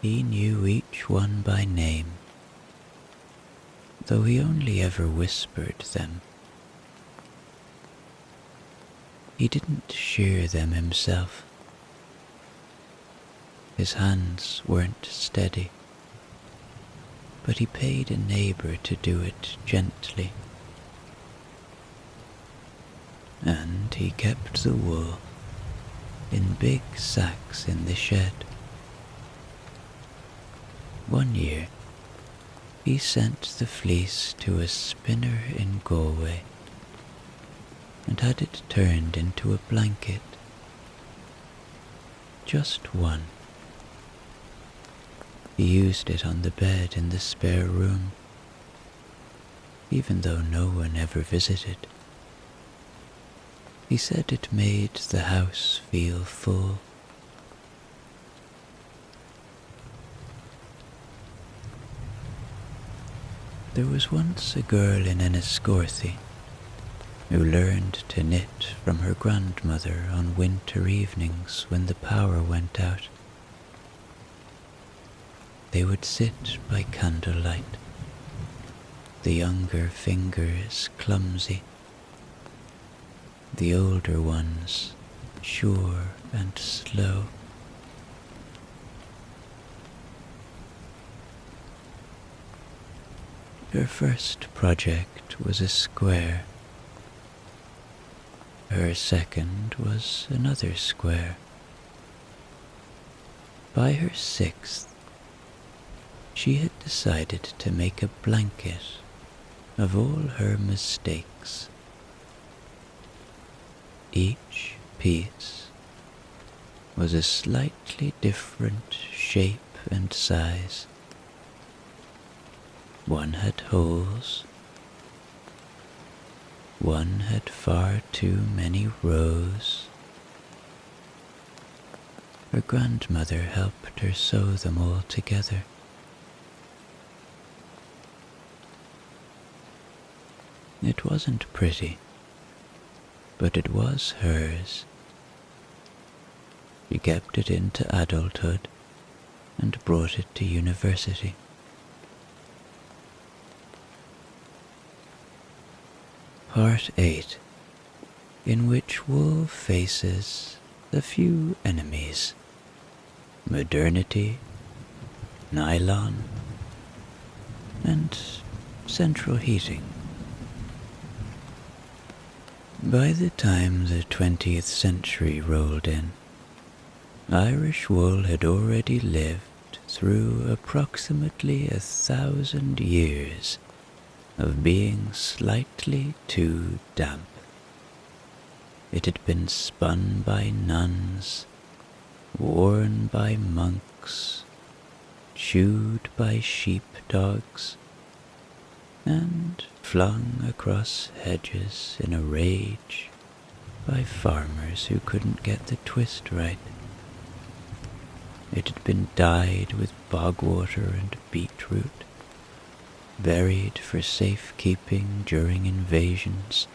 S1: He knew each one by name, though he only ever whispered them. He didn't shear them himself. His hands weren't steady, but he paid a neighbour to do it gently. And he kept the wool in big sacks in the shed. One year, he sent the fleece to a spinner in Galway and had it turned into a blanket. Just one. He used it on the bed in the spare room, even though no one ever visited. He said it made the house feel full. There was once a girl in Enniscorthy who learned to knit from her grandmother on winter evenings when the power went out. They would sit by candlelight, the younger fingers clumsy, the older ones sure and slow. Her first project was a square. Her second was another square. By her sixth, she had decided to make a blanket of all her mistakes. Each piece was a slightly different shape and size. One had holes, one had far too many rows. Her grandmother helped her sew them all together. It wasn't pretty, but it was hers. She kept it into adulthood and brought it to university. Part 8, in which wool faces a few enemies: modernity, nylon, and central heating. By the time the 20th century rolled in, Irish wool had already lived through approximately 1,000 years of being slightly too damp. It had been spun by nuns, worn by monks, chewed by sheepdogs, and flung across hedges in a rage by farmers who couldn't get the twist right. It had been dyed with bogwater and beetroot, buried for safekeeping during invasions,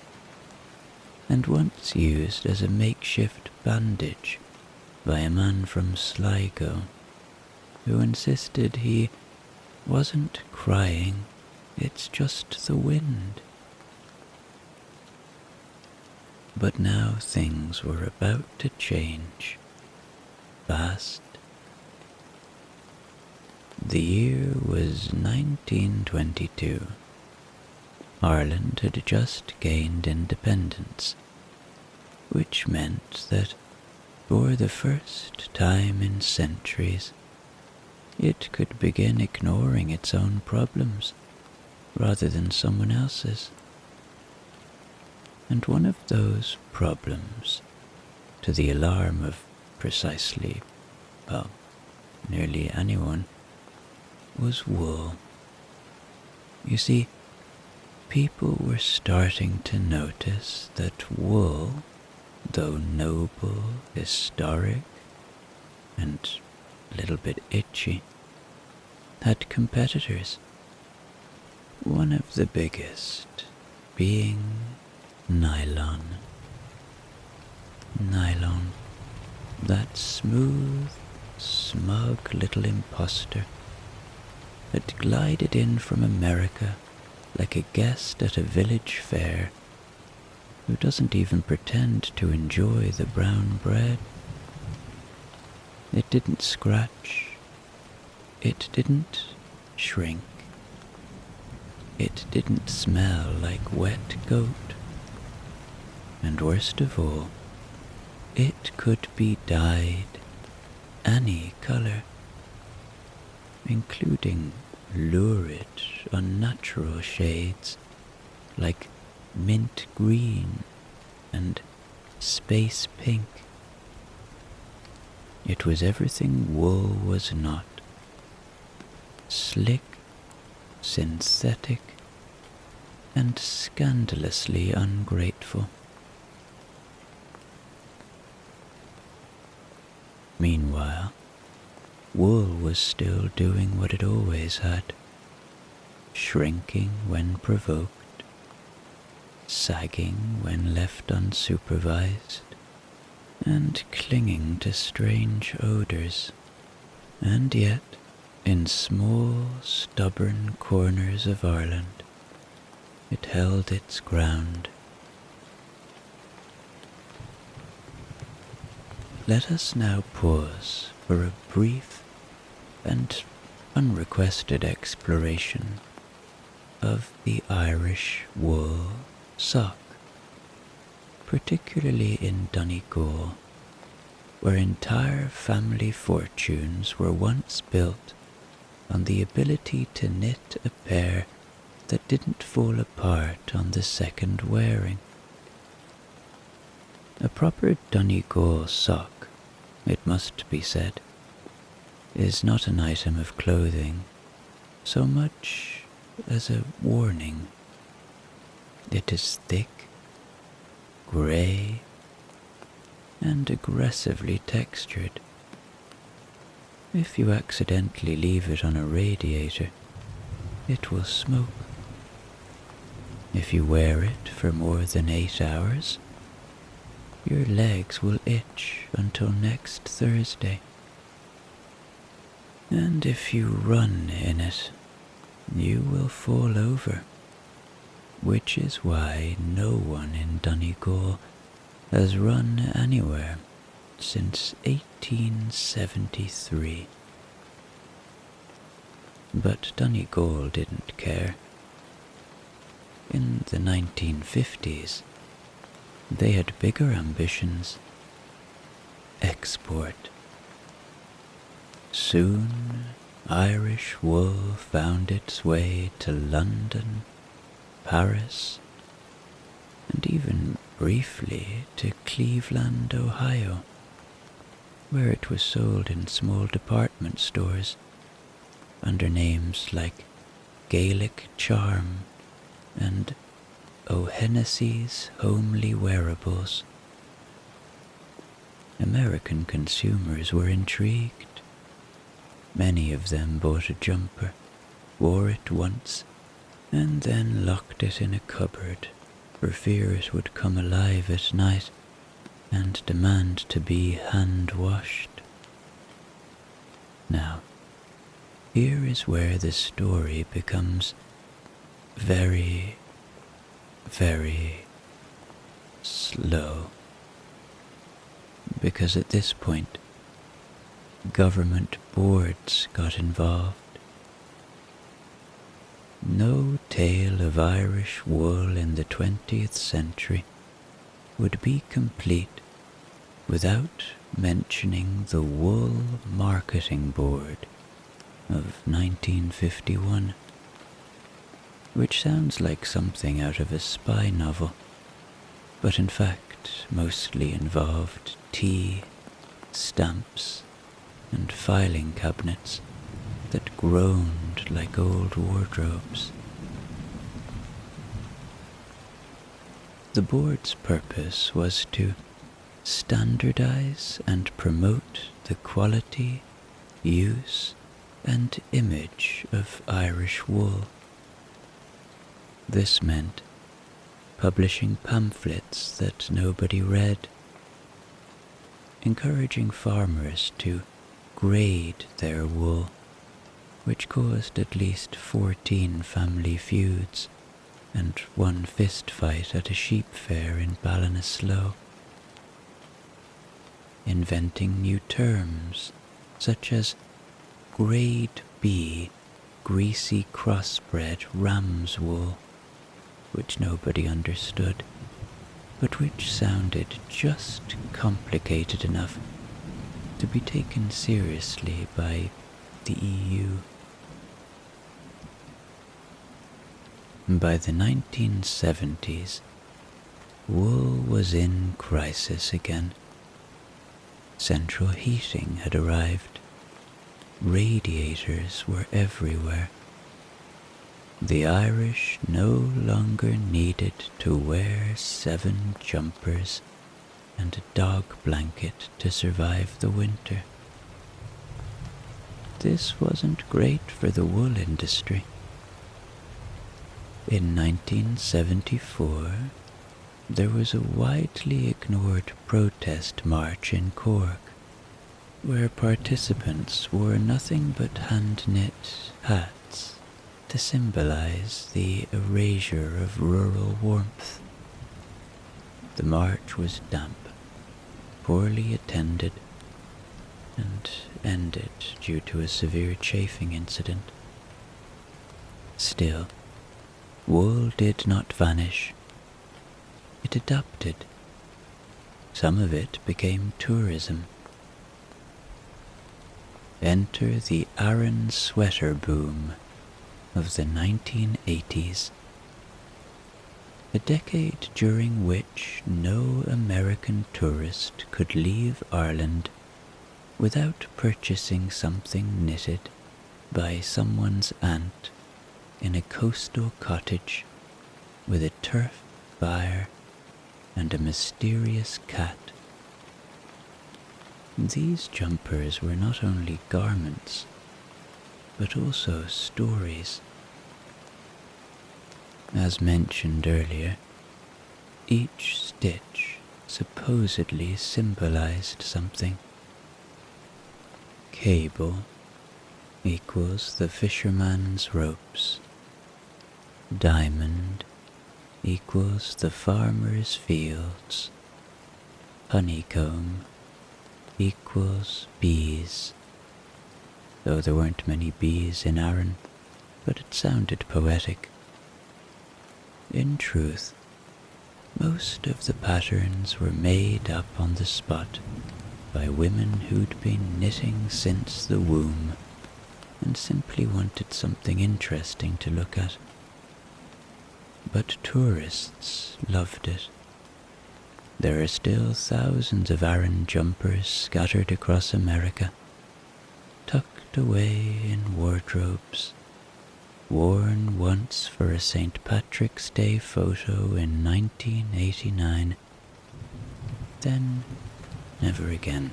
S1: and once used as a makeshift bandage by a man from Sligo who insisted he wasn't crying, it's just the wind. But now things were about to change, fast. The year was 1922. Ireland had just gained independence, which meant that for the first time in centuries, it could begin ignoring its own problems rather than someone else's. And one of those problems, to the alarm of precisely, nearly anyone, was wool. You see, people were starting to notice that wool, though noble, historic, and a little bit itchy, had competitors. One of the biggest being nylon. Nylon, that smooth, smug little impostor, had glided in from America like a guest at a village fair who doesn't even pretend to enjoy the brown bread. It didn't scratch. It didn't shrink. It didn't smell like wet goat. And worst of all, it could be dyed any color, including lurid, unnatural shades like mint green and space pink. It was everything wool was not: slick, synthetic, and scandalously ungrateful. Meanwhile, wool was still doing what it always had, shrinking when provoked, sagging when left unsupervised, and clinging to strange odors. And yet, in small, stubborn corners of Ireland, it held its ground. Let us now pause for a brief and unrequested exploration of the Irish wool sock, particularly in Donegal, where entire family fortunes were once built on the ability to knit a pair that didn't fall apart on the second wearing. A proper Donegal sock, it must be said, is not an item of clothing so much as a warning. It is thick, grey, and aggressively textured. If you accidentally leave it on a radiator, it will smoke. If you wear it for more than 8 hours, your legs will itch until next Thursday. And if you run in it, you will fall over, which is why no one in Donegal has run anywhere since 1873. But Donegal didn't care. In the 1950s, they had bigger ambitions. Export. Soon, Irish wool found its way to London, Paris, and even briefly to Cleveland, Ohio, where it was sold in small department stores under names like Gaelic Charm and O'Hennessy's Homely Wearables. American consumers were intrigued. Many of them bought a jumper, wore it once, and then locked it in a cupboard for fear it would come alive at night and demand to be hand-washed. Now, here is where the story becomes very, very slow, because at this point, government boards got involved. No tale of Irish wool in the 20th century would be complete without mentioning the Wool Marketing Board of 1951, which sounds like something out of a spy novel, but in fact mostly involved tea, stamps, and filing cabinets that groaned like old wardrobes. The board's purpose was to standardize and promote the quality, use, and image of Irish wool. This meant publishing pamphlets that nobody read, encouraging farmers to grade their wool, which caused at least 14 family feuds and one fist fight at a sheep fair in Ballinasloe. Inventing new terms such as Grade B greasy crossbred ram's wool, which nobody understood, but which sounded just complicated enough to be taken seriously by the EU. By the 1970s, wool was in crisis again. Central heating had arrived. Radiators were everywhere. The Irish no longer needed to wear 7 jumpers and a dog blanket to survive the winter. This wasn't great for the wool industry. In 1974, there was a widely ignored protest march in Cork, where participants wore nothing but hand-knit hats to symbolize the erasure of rural warmth. The march was damp, poorly attended, and ended due to a severe chafing incident. Still, wool did not vanish. It adapted. Some of it became tourism. Enter the Aran sweater boom of the 1980s, a decade during which no American tourist could leave Ireland without purchasing something knitted by someone's aunt in a coastal cottage with a turf fire and a mysterious cat. These jumpers were not only garments, but also stories. As mentioned earlier, each stitch supposedly symbolized something. Cable equals the fisherman's ropes. Diamond equals the farmer's fields. Honeycomb equals bees, though there weren't many bees in Aran, but it sounded poetic. In truth, most of the patterns were made up on the spot by women who'd been knitting since the womb and simply wanted something interesting to look at. But tourists loved it. There are still thousands of Aran jumpers scattered across America, tucked away in wardrobes, worn once for a St. Patrick's Day photo in 1989, then never again.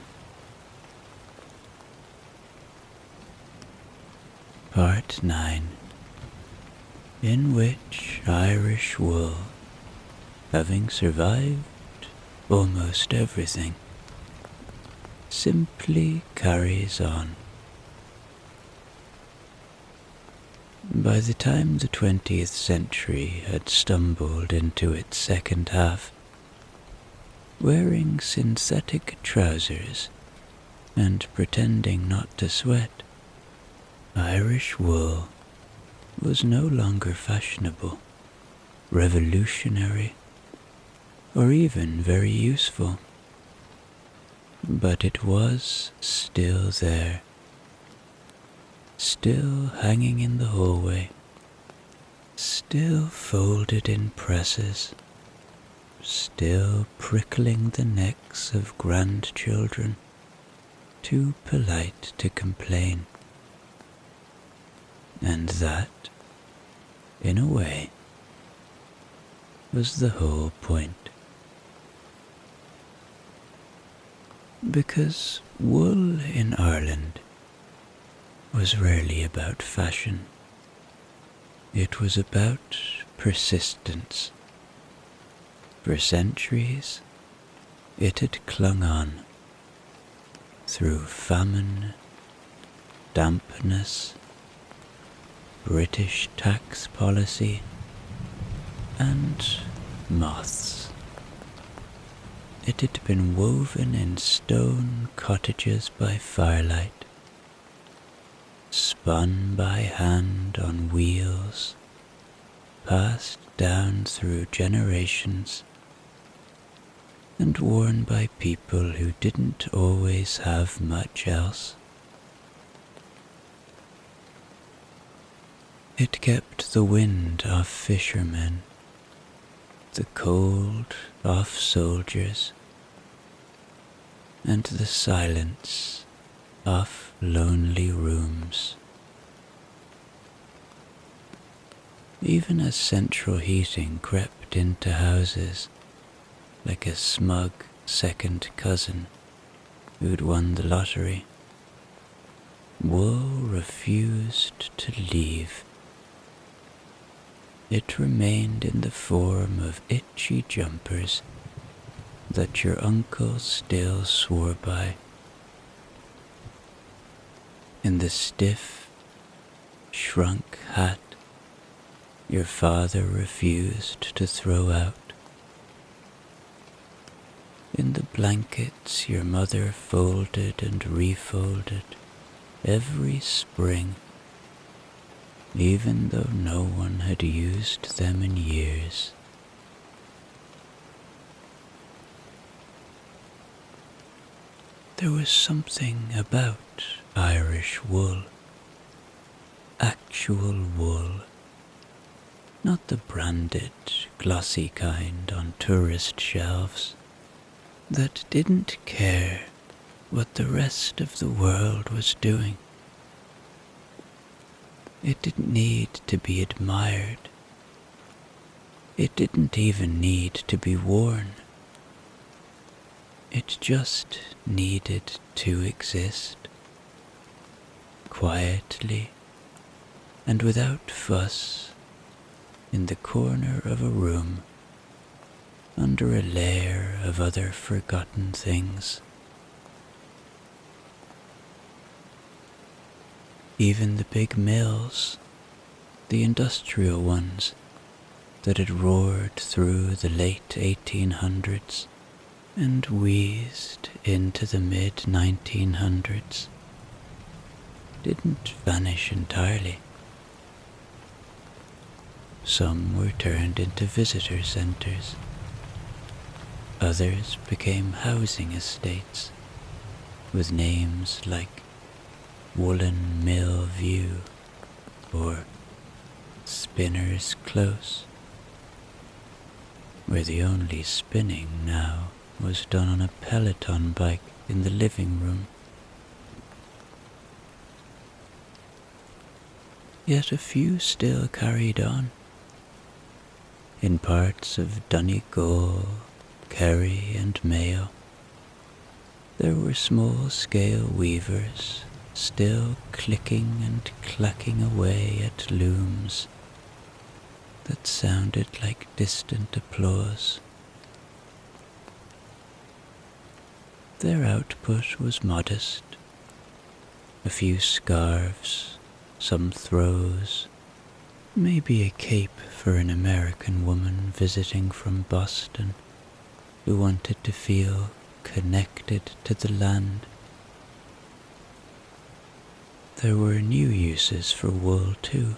S1: Part 9, in which Irish wool, having survived almost everything, simply carries on. By the time the 20th century had stumbled into its second half, wearing synthetic trousers and pretending not to sweat, Irish wool was no longer fashionable, revolutionary, or even very useful. But it was still there, still hanging in the hallway, still folded in presses, still prickling the necks of grandchildren, too polite to complain. And that, in a way, was the whole point. Because wool in Ireland was rarely about fashion. It was about persistence. For centuries, it had clung on through famine, dampness, British tax policy, and moths. It had been woven in stone cottages by firelight, spun by hand on wheels, passed down through generations, and worn by people who didn't always have much else. It kept the wind off fishermen, the cold off soldiers, and the silence off lonely rooms. Even as central heating crept into houses like a smug second cousin who'd won the lottery, wool refused to leave. It remained in the form of itchy jumpers that your uncle still swore by, in the stiff, shrunk hat your father refused to throw out, in the blankets your mother folded and refolded every spring, even though no one had used them in years. There was something about Irish wool, actual wool, not the branded, glossy kind on tourist shelves, that didn't care what the rest of the world was doing. It didn't need to be admired. It didn't even need to be worn. It just needed to exist, quietly and without fuss, in the corner of a room, under a layer of other forgotten things. Even the big mills, the industrial ones, that had roared through the late 1800s and wheezed into the mid-1900s didn't vanish entirely. Some were turned into visitor centers. Others became housing estates with names like Woolen Mill View or Spinner's Close, where the only spinning now was done on a Peloton bike in the living room. Yet a few still carried on. In parts of Donegal, Kerry and Mayo, there were small-scale weavers still clicking and clacking away at looms that sounded like distant applause. Their output was modest. A few scarves, some throws, maybe a cape for an American woman visiting from Boston who wanted to feel connected to the land. There were new uses for wool too.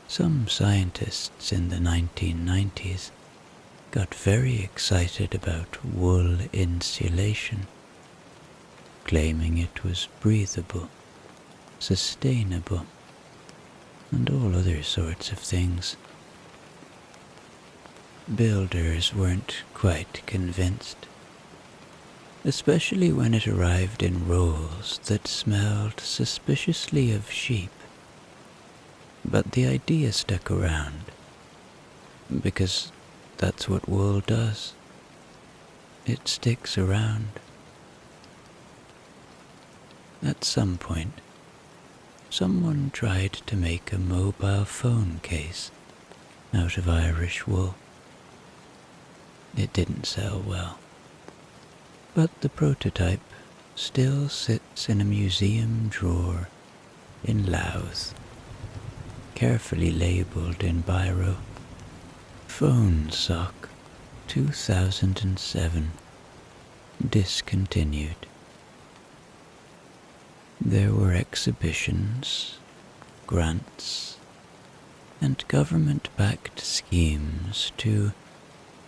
S1: Some scientists in the 1990s got very excited about wool insulation, claiming it was breathable, sustainable, and all other sorts of things. Builders weren't quite convinced, especially when it arrived in rolls that smelled suspiciously of sheep. But the idea stuck around, because that's what wool does. It sticks around. At some point, someone tried to make a mobile phone case out of Irish wool. It didn't sell well, but the prototype still sits in a museum drawer in Louth, carefully labelled in biro, Phone Sock 2007, discontinued. There were exhibitions, grants, and government-backed schemes to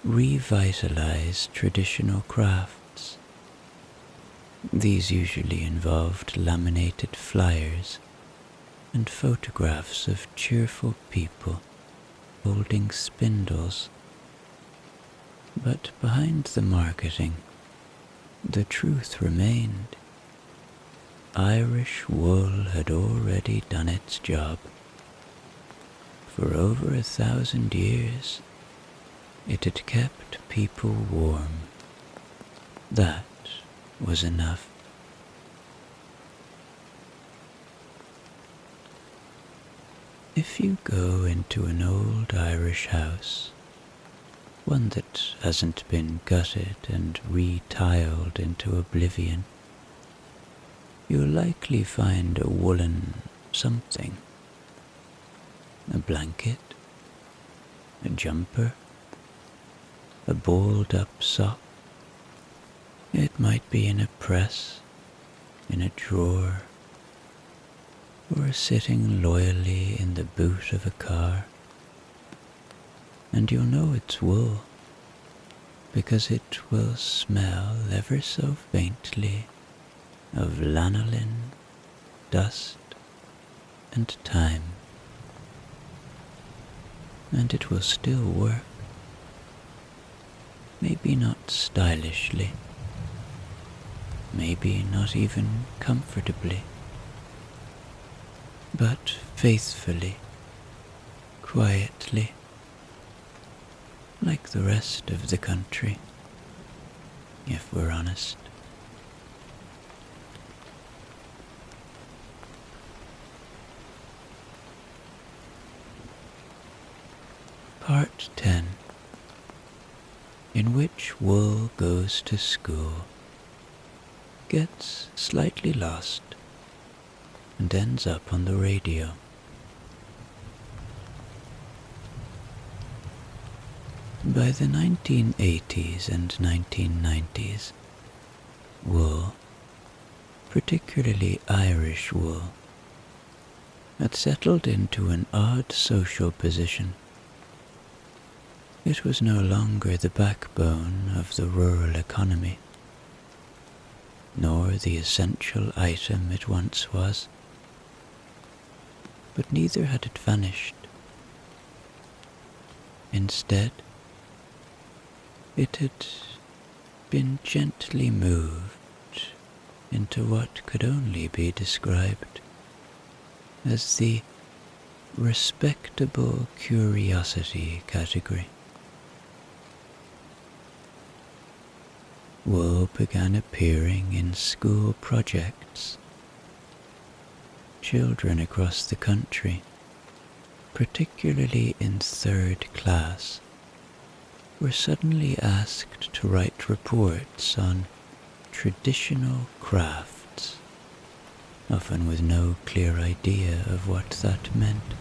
S1: revitalize traditional crafts. These usually involved laminated flyers and photographs of cheerful people holding spindles. But behind the marketing, the truth remained. Irish wool had already done its job. For over 1,000 years, it had kept people warm. That was enough. If you go into an old Irish house, one that hasn't been gutted and re-tiled into oblivion, you'll likely find a woolen something. A blanket, a jumper, a balled-up sock. It might be in a press, in a drawer, or sitting loyally in the boot of a car. And you'll know it's wool, because it will smell ever so faintly of lanolin, dust, and time. And it will still work. Maybe not stylishly, maybe not even comfortably, but faithfully, quietly, like the rest of the country, if we're honest. Part 10, in which wool goes to school, gets slightly lost, and ends up on the radio. By the 1980s and 1990s, wool, particularly Irish wool, had settled into an odd social position. It was no longer the backbone of the rural economy, nor the essential item it once was, but neither had it vanished. Instead, it had been gently moved into what could only be described as the respectable curiosity category. Wool began appearing in school projects. Children across the country, particularly in 3rd class, were suddenly asked to write reports on traditional crafts, often with no clear idea of what that meant.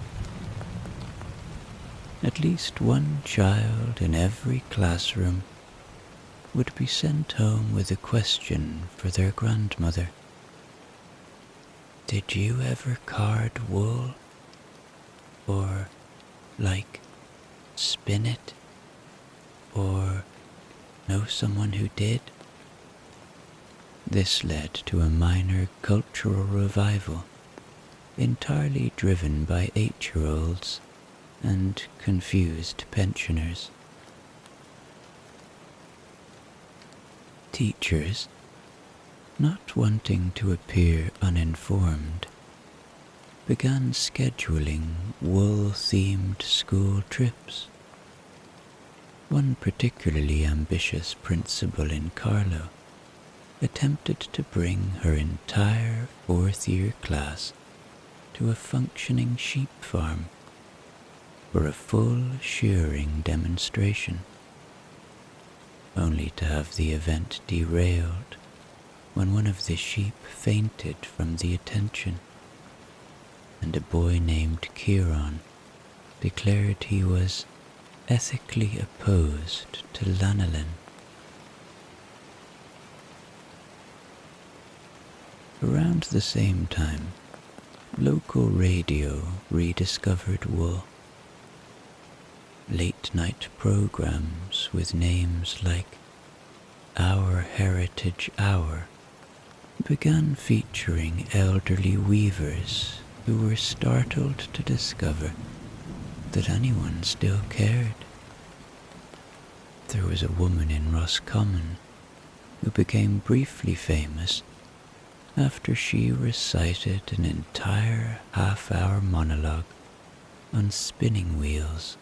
S1: At least one child in every classroom would be sent home with a question for their grandmother. Did you ever card wool? Or, spin it? Or know someone who did? This led to a minor cultural revival, entirely driven by 8-year-olds and confused pensioners. Teachers, not wanting to appear uninformed, began scheduling wool-themed school trips. One particularly ambitious principal in Carlow attempted to bring her entire 4th-year class to a functioning sheep farm for a full shearing demonstration, only to have the event derailed when one of the sheep fainted from the attention, and a boy named Aran declared he was ethically opposed to lanolin. Around the same time, local radio rediscovered wool. Late-night programs with names like Our Heritage Hour began featuring elderly weavers who were startled to discover that anyone still cared. There was a woman in Roscommon who became briefly famous after she recited an entire half-hour monologue on spinning wheels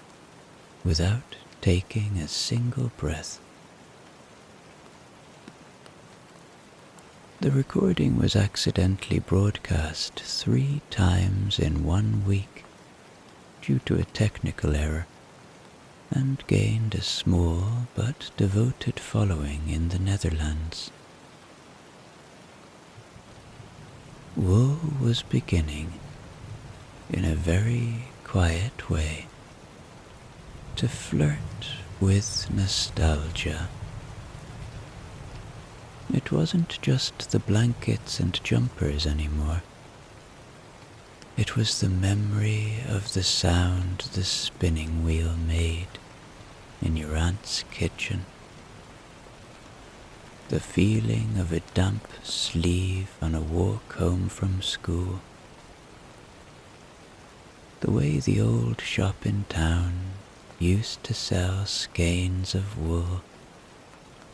S1: without taking a single breath. The recording was accidentally broadcast 3 times in 1 week due to a technical error, and gained a small but devoted following in the Netherlands. Wool was beginning, in a very quiet way, to flirt with nostalgia. It wasn't just the blankets and jumpers anymore. It was the memory of the sound the spinning wheel made in your aunt's kitchen, the feeling of a damp sleeve on a walk home from school, the way the old shop in town used to sell skeins of wool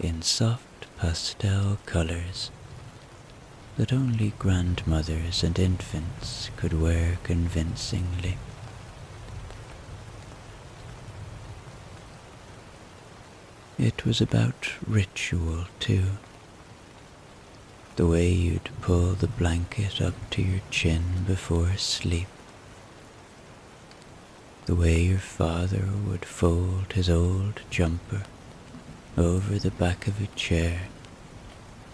S1: in soft pastel colors that only grandmothers and infants could wear convincingly. It was about ritual too. The way you'd pull the blanket up to your chin before sleep. The way your father would fold his old jumper over the back of a chair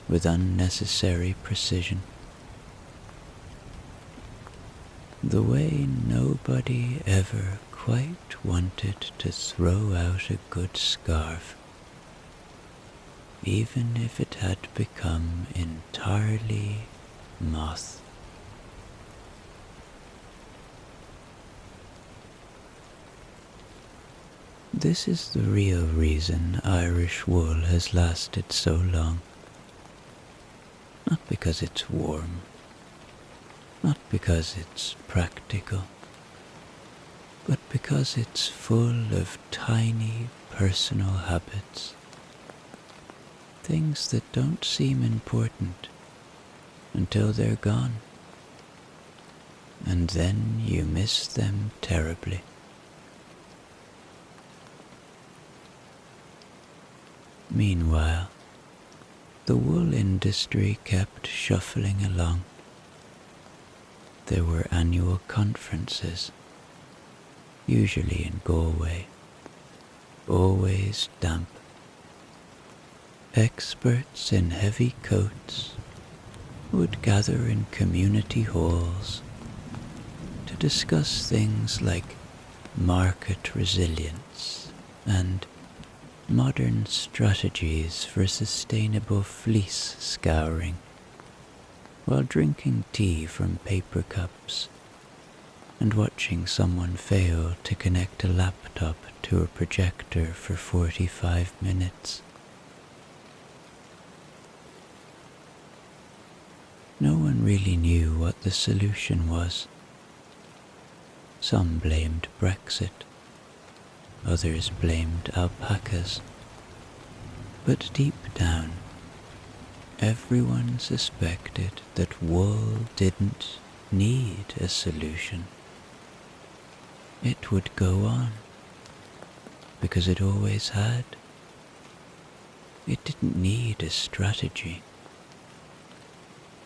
S1: with unnecessary precision. The way nobody ever quite wanted to throw out a good scarf, even if it had become entirely moth. This is the real reason Irish wool has lasted so long. Not because it's warm, not because it's practical, but because it's full of tiny personal habits, things that don't seem important until they're gone, and then you miss them terribly. Meanwhile, the wool industry kept shuffling along. There were annual conferences, usually in Galway, always damp. Experts in heavy coats would gather in community halls to discuss things like market resilience and modern strategies for sustainable fleece scouring, while drinking tea from paper cups and watching someone fail to connect a laptop to a projector for 45 minutes. No one really knew what the solution was. Some blamed Brexit. Others blamed alpacas. But deep down, everyone suspected that wool didn't need a solution. It would go on, because it always had. It didn't need a strategy.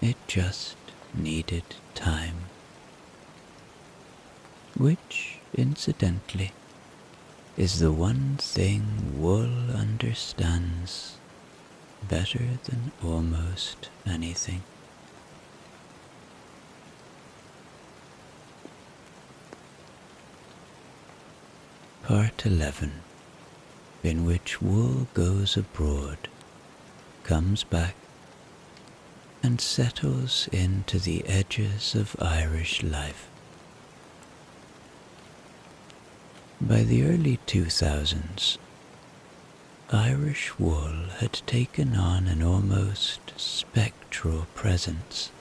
S1: It just needed time. Which, incidentally, is the one thing wool understands better than almost anything. Part 11, in which wool goes abroad, comes back, and settles into the edges of Irish life. By the early 2000s, Irish wool had taken on an almost spectral presence.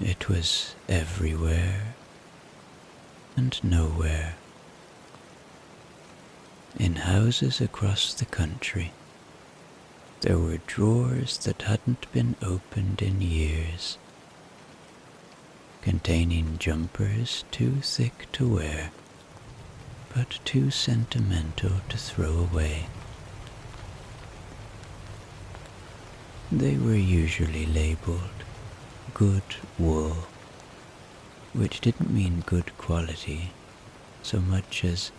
S1: It was everywhere and nowhere. In houses across the country, there were drawers that hadn't been opened in years, containing jumpers too thick to wear, but too sentimental to throw away. They were usually labeled good wool, which didn't mean good quality so much as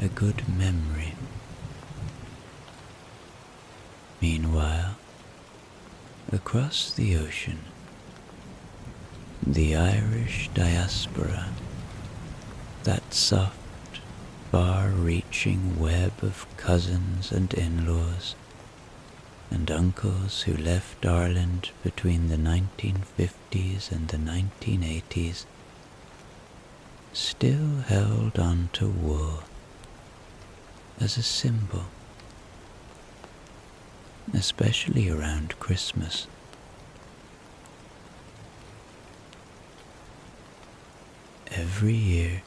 S1: a good memory. Meanwhile, across the ocean, the Irish diaspora, that soft, far-reaching web of cousins and in-laws and uncles who left Ireland between the 1950s and the 1980s, still held on to wool as a symbol, especially around Christmas. Every year,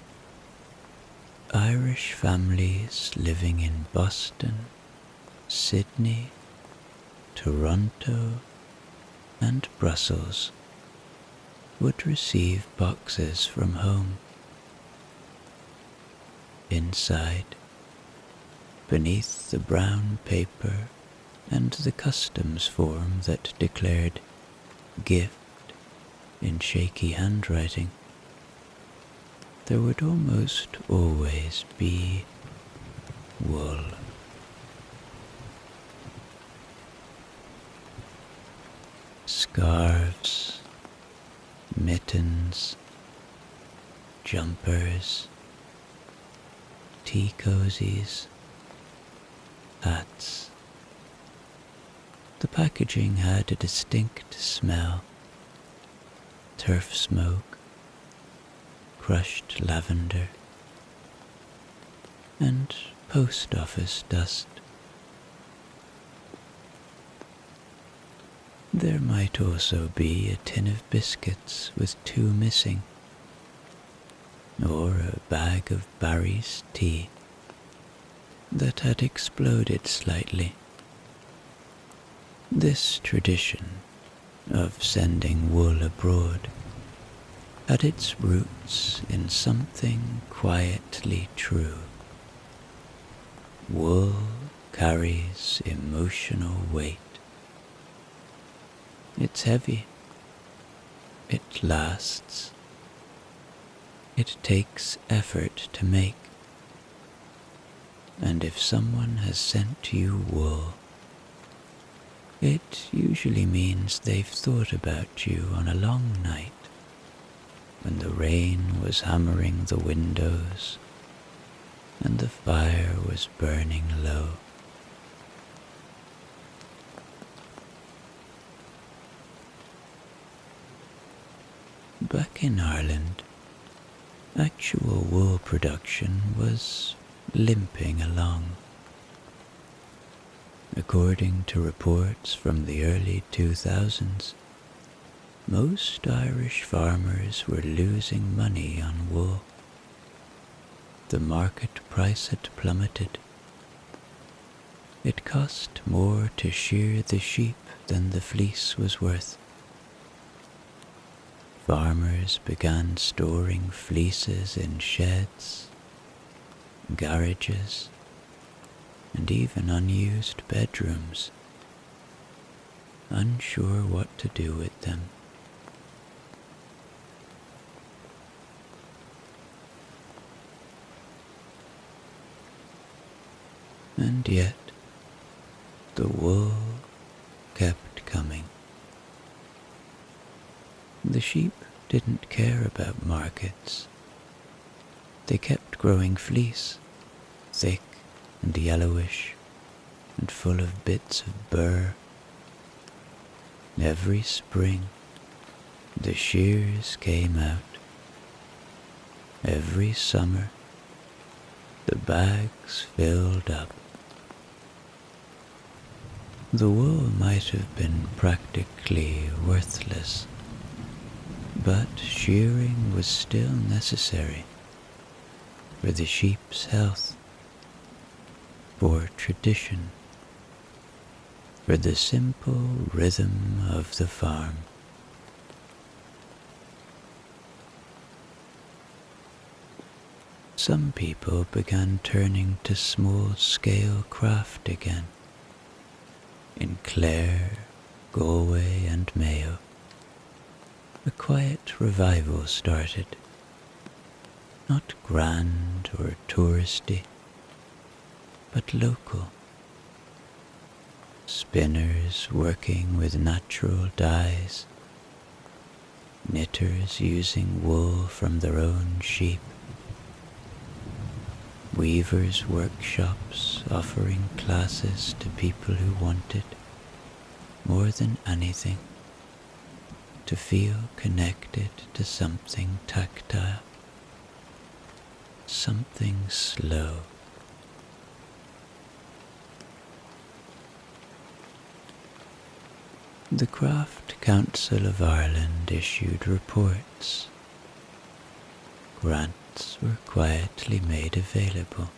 S1: Irish families living in Boston, Sydney, Toronto, and Brussels would receive boxes from home. Inside, beneath the brown paper and the customs form that declared gift in shaky handwriting, there would almost always be wool. Scarves, mittens, jumpers, tea cozies, hats. The packaging had a distinct smell: turf smoke, crushed lavender, and post office dust. There might also be a tin of biscuits with two missing, or a bag of Barry's tea that had exploded slightly. This tradition of sending wool abroad had its roots in something quietly true. Wool carries emotional weight. It's heavy. It lasts. It takes effort to make. And if someone has sent you wool, it usually means they've thought about you on a long night when the rain was hammering the windows and the fire was burning low. Back in Ireland, actual wool production was limping along. According to reports from the early 2000s, most Irish farmers were losing money on wool. The market price had plummeted. It cost more to shear the sheep than the fleece was worth. Farmers began storing fleeces in sheds, garages, and even unused bedrooms, unsure what to do with them. And yet, the wool kept coming. The sheep didn't care about markets. They kept growing fleece, thick and yellowish and full of bits of burr. Every spring, the shears came out. Every summer, the bags filled up. The wool might have been practically worthless, but shearing was still necessary for the sheep's health, for tradition, for the simple rhythm of the farm. Some people began turning to small-scale craft again. In Clare, Galway and Mayo, a quiet revival started, not grand or touristy, but local. Spinners working with natural dyes, knitters using wool from their own sheep, weavers' workshops offering classes to people who wanted, more than anything, to feel connected to something tactile, something slow. The Craft Council of Ireland issued reports. Grants were quietly made available.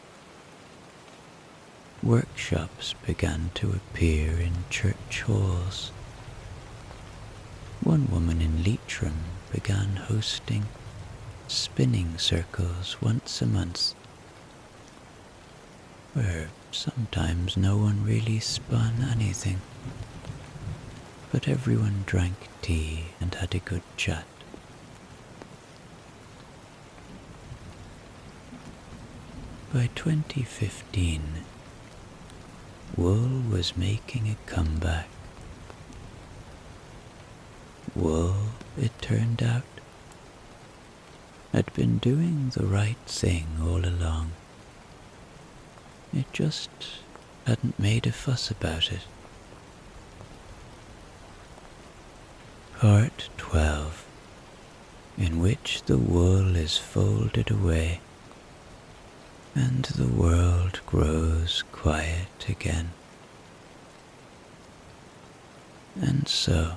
S1: Workshops began to appear in church halls. One woman in Leitrim began hosting spinning circles once a month, where sometimes no one really spun anything, but everyone drank tea and had a good chat. By 2015, wool was making a comeback. Wool, it turned out, had been doing the right thing all along, It just hadn't made a fuss about it. Part 12, in which the wool is folded away and the world grows quiet again. And so,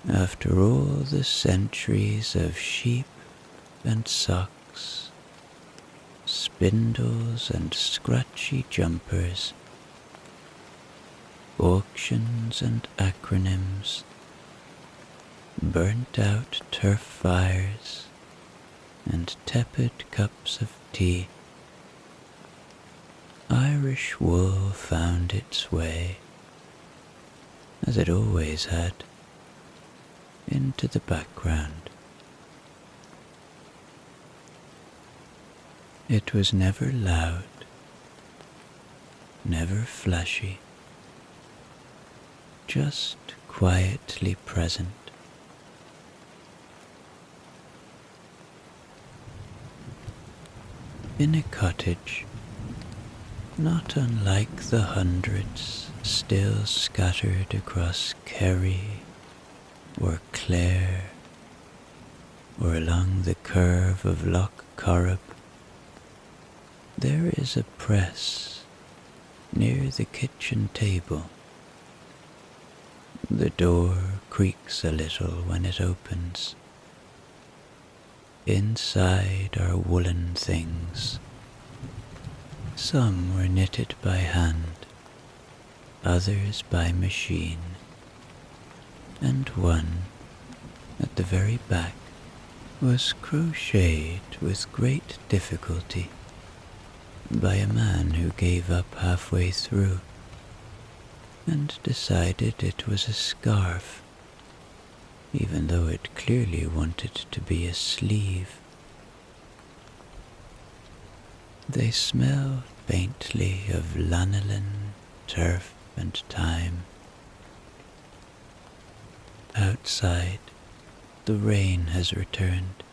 S1: after all the centuries of sheep and socks, spindles and scratchy jumpers, auctions and acronyms, burnt out turf fires and tepid cups of tea, Irish wool found its way, as it always had, into the background. It was never loud, never flashy, just quietly present. In a cottage, not unlike the hundreds still scattered across Kerry or Clare or along the curve of Loch Corrib, there is a press near the kitchen table. The door creaks a little when it opens. Inside are woolen things. Some were knitted by hand, others by machine, and one, at the very back, was crocheted with great difficulty by a man who gave up halfway through and decided it was a scarf, even though it clearly wanted to be a sleeve. They smell faintly of lanolin, turf, and thyme. Outside, the rain has returned.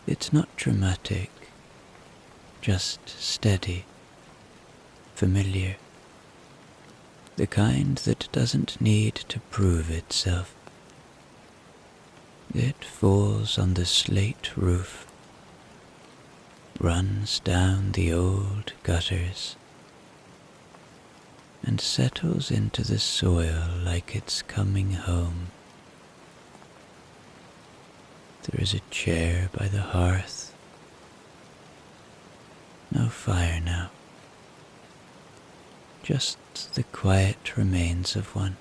S1: It's not dramatic, just steady, familiar, the kind that doesn't need to prove itself. It falls on the slate roof, runs down the old gutters, and settles into the soil like it's coming home. There is a chair by the hearth. No fire now, just the quiet remains of one.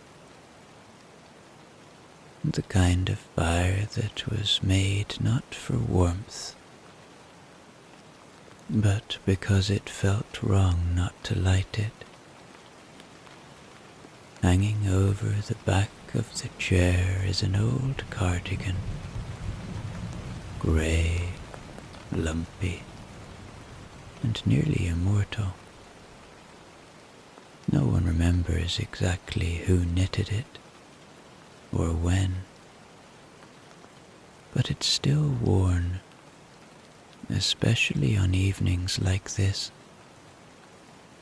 S1: The kind of fire that was made not for warmth, but because it felt wrong not to light it. Hanging over the back of the chair is an old cardigan, grey, lumpy, and nearly immortal. No one remembers exactly who knitted it, or when, but it's still worn, especially on evenings like this,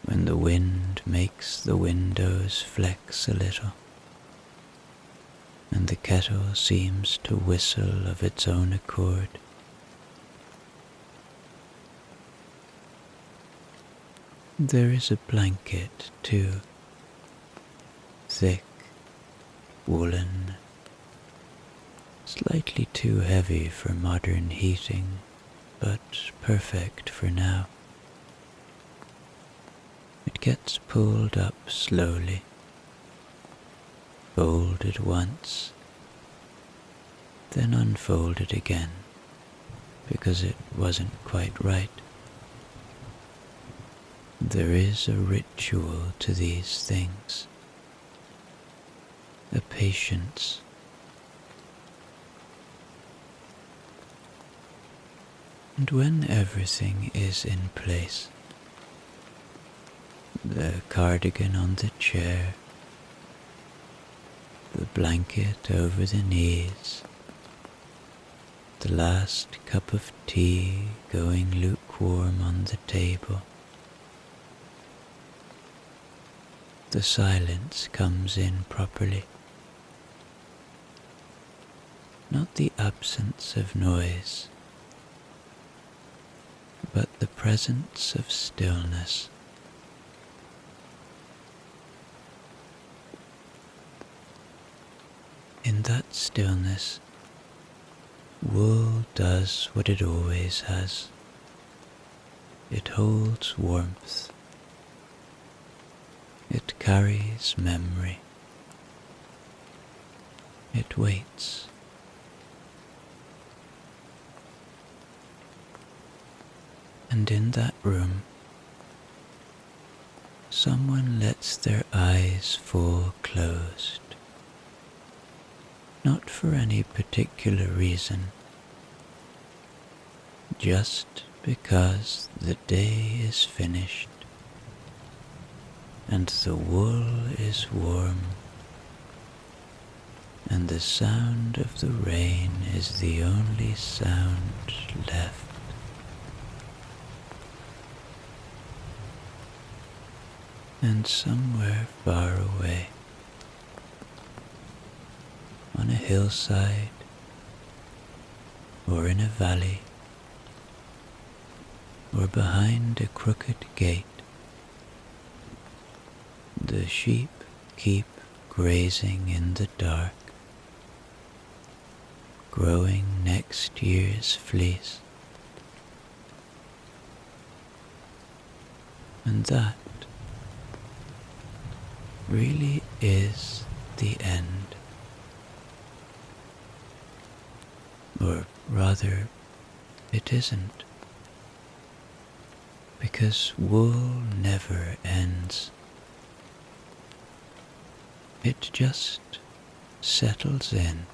S1: when the wind makes the windows flex a little, and the kettle seems to whistle of its own accord. There is a blanket, too, thick, woolen, slightly too heavy for modern heating, but perfect for now. It gets pulled up slowly, folded once, then unfolded again, because it wasn't quite right. There is a ritual to these things, a patience. And when everything is in place, the cardigan on the chair, the blanket over the knees, the last cup of tea going lukewarm on the table, the silence comes in properly. Not the absence of noise, but the presence of stillness. In that stillness, wool does what it always has. It holds warmth. It carries memory. It waits. And in that room, someone lets their eyes fall closed. Not for any particular reason, just because the day is finished and the wool is warm and the sound of the rain is the only sound left. And somewhere far away, on a hillside or in a valley or behind a crooked gate, the sheep keep grazing in the dark, growing next year's fleece. And that really is the end. Or rather, it isn't. Because wool never ends. It just settles in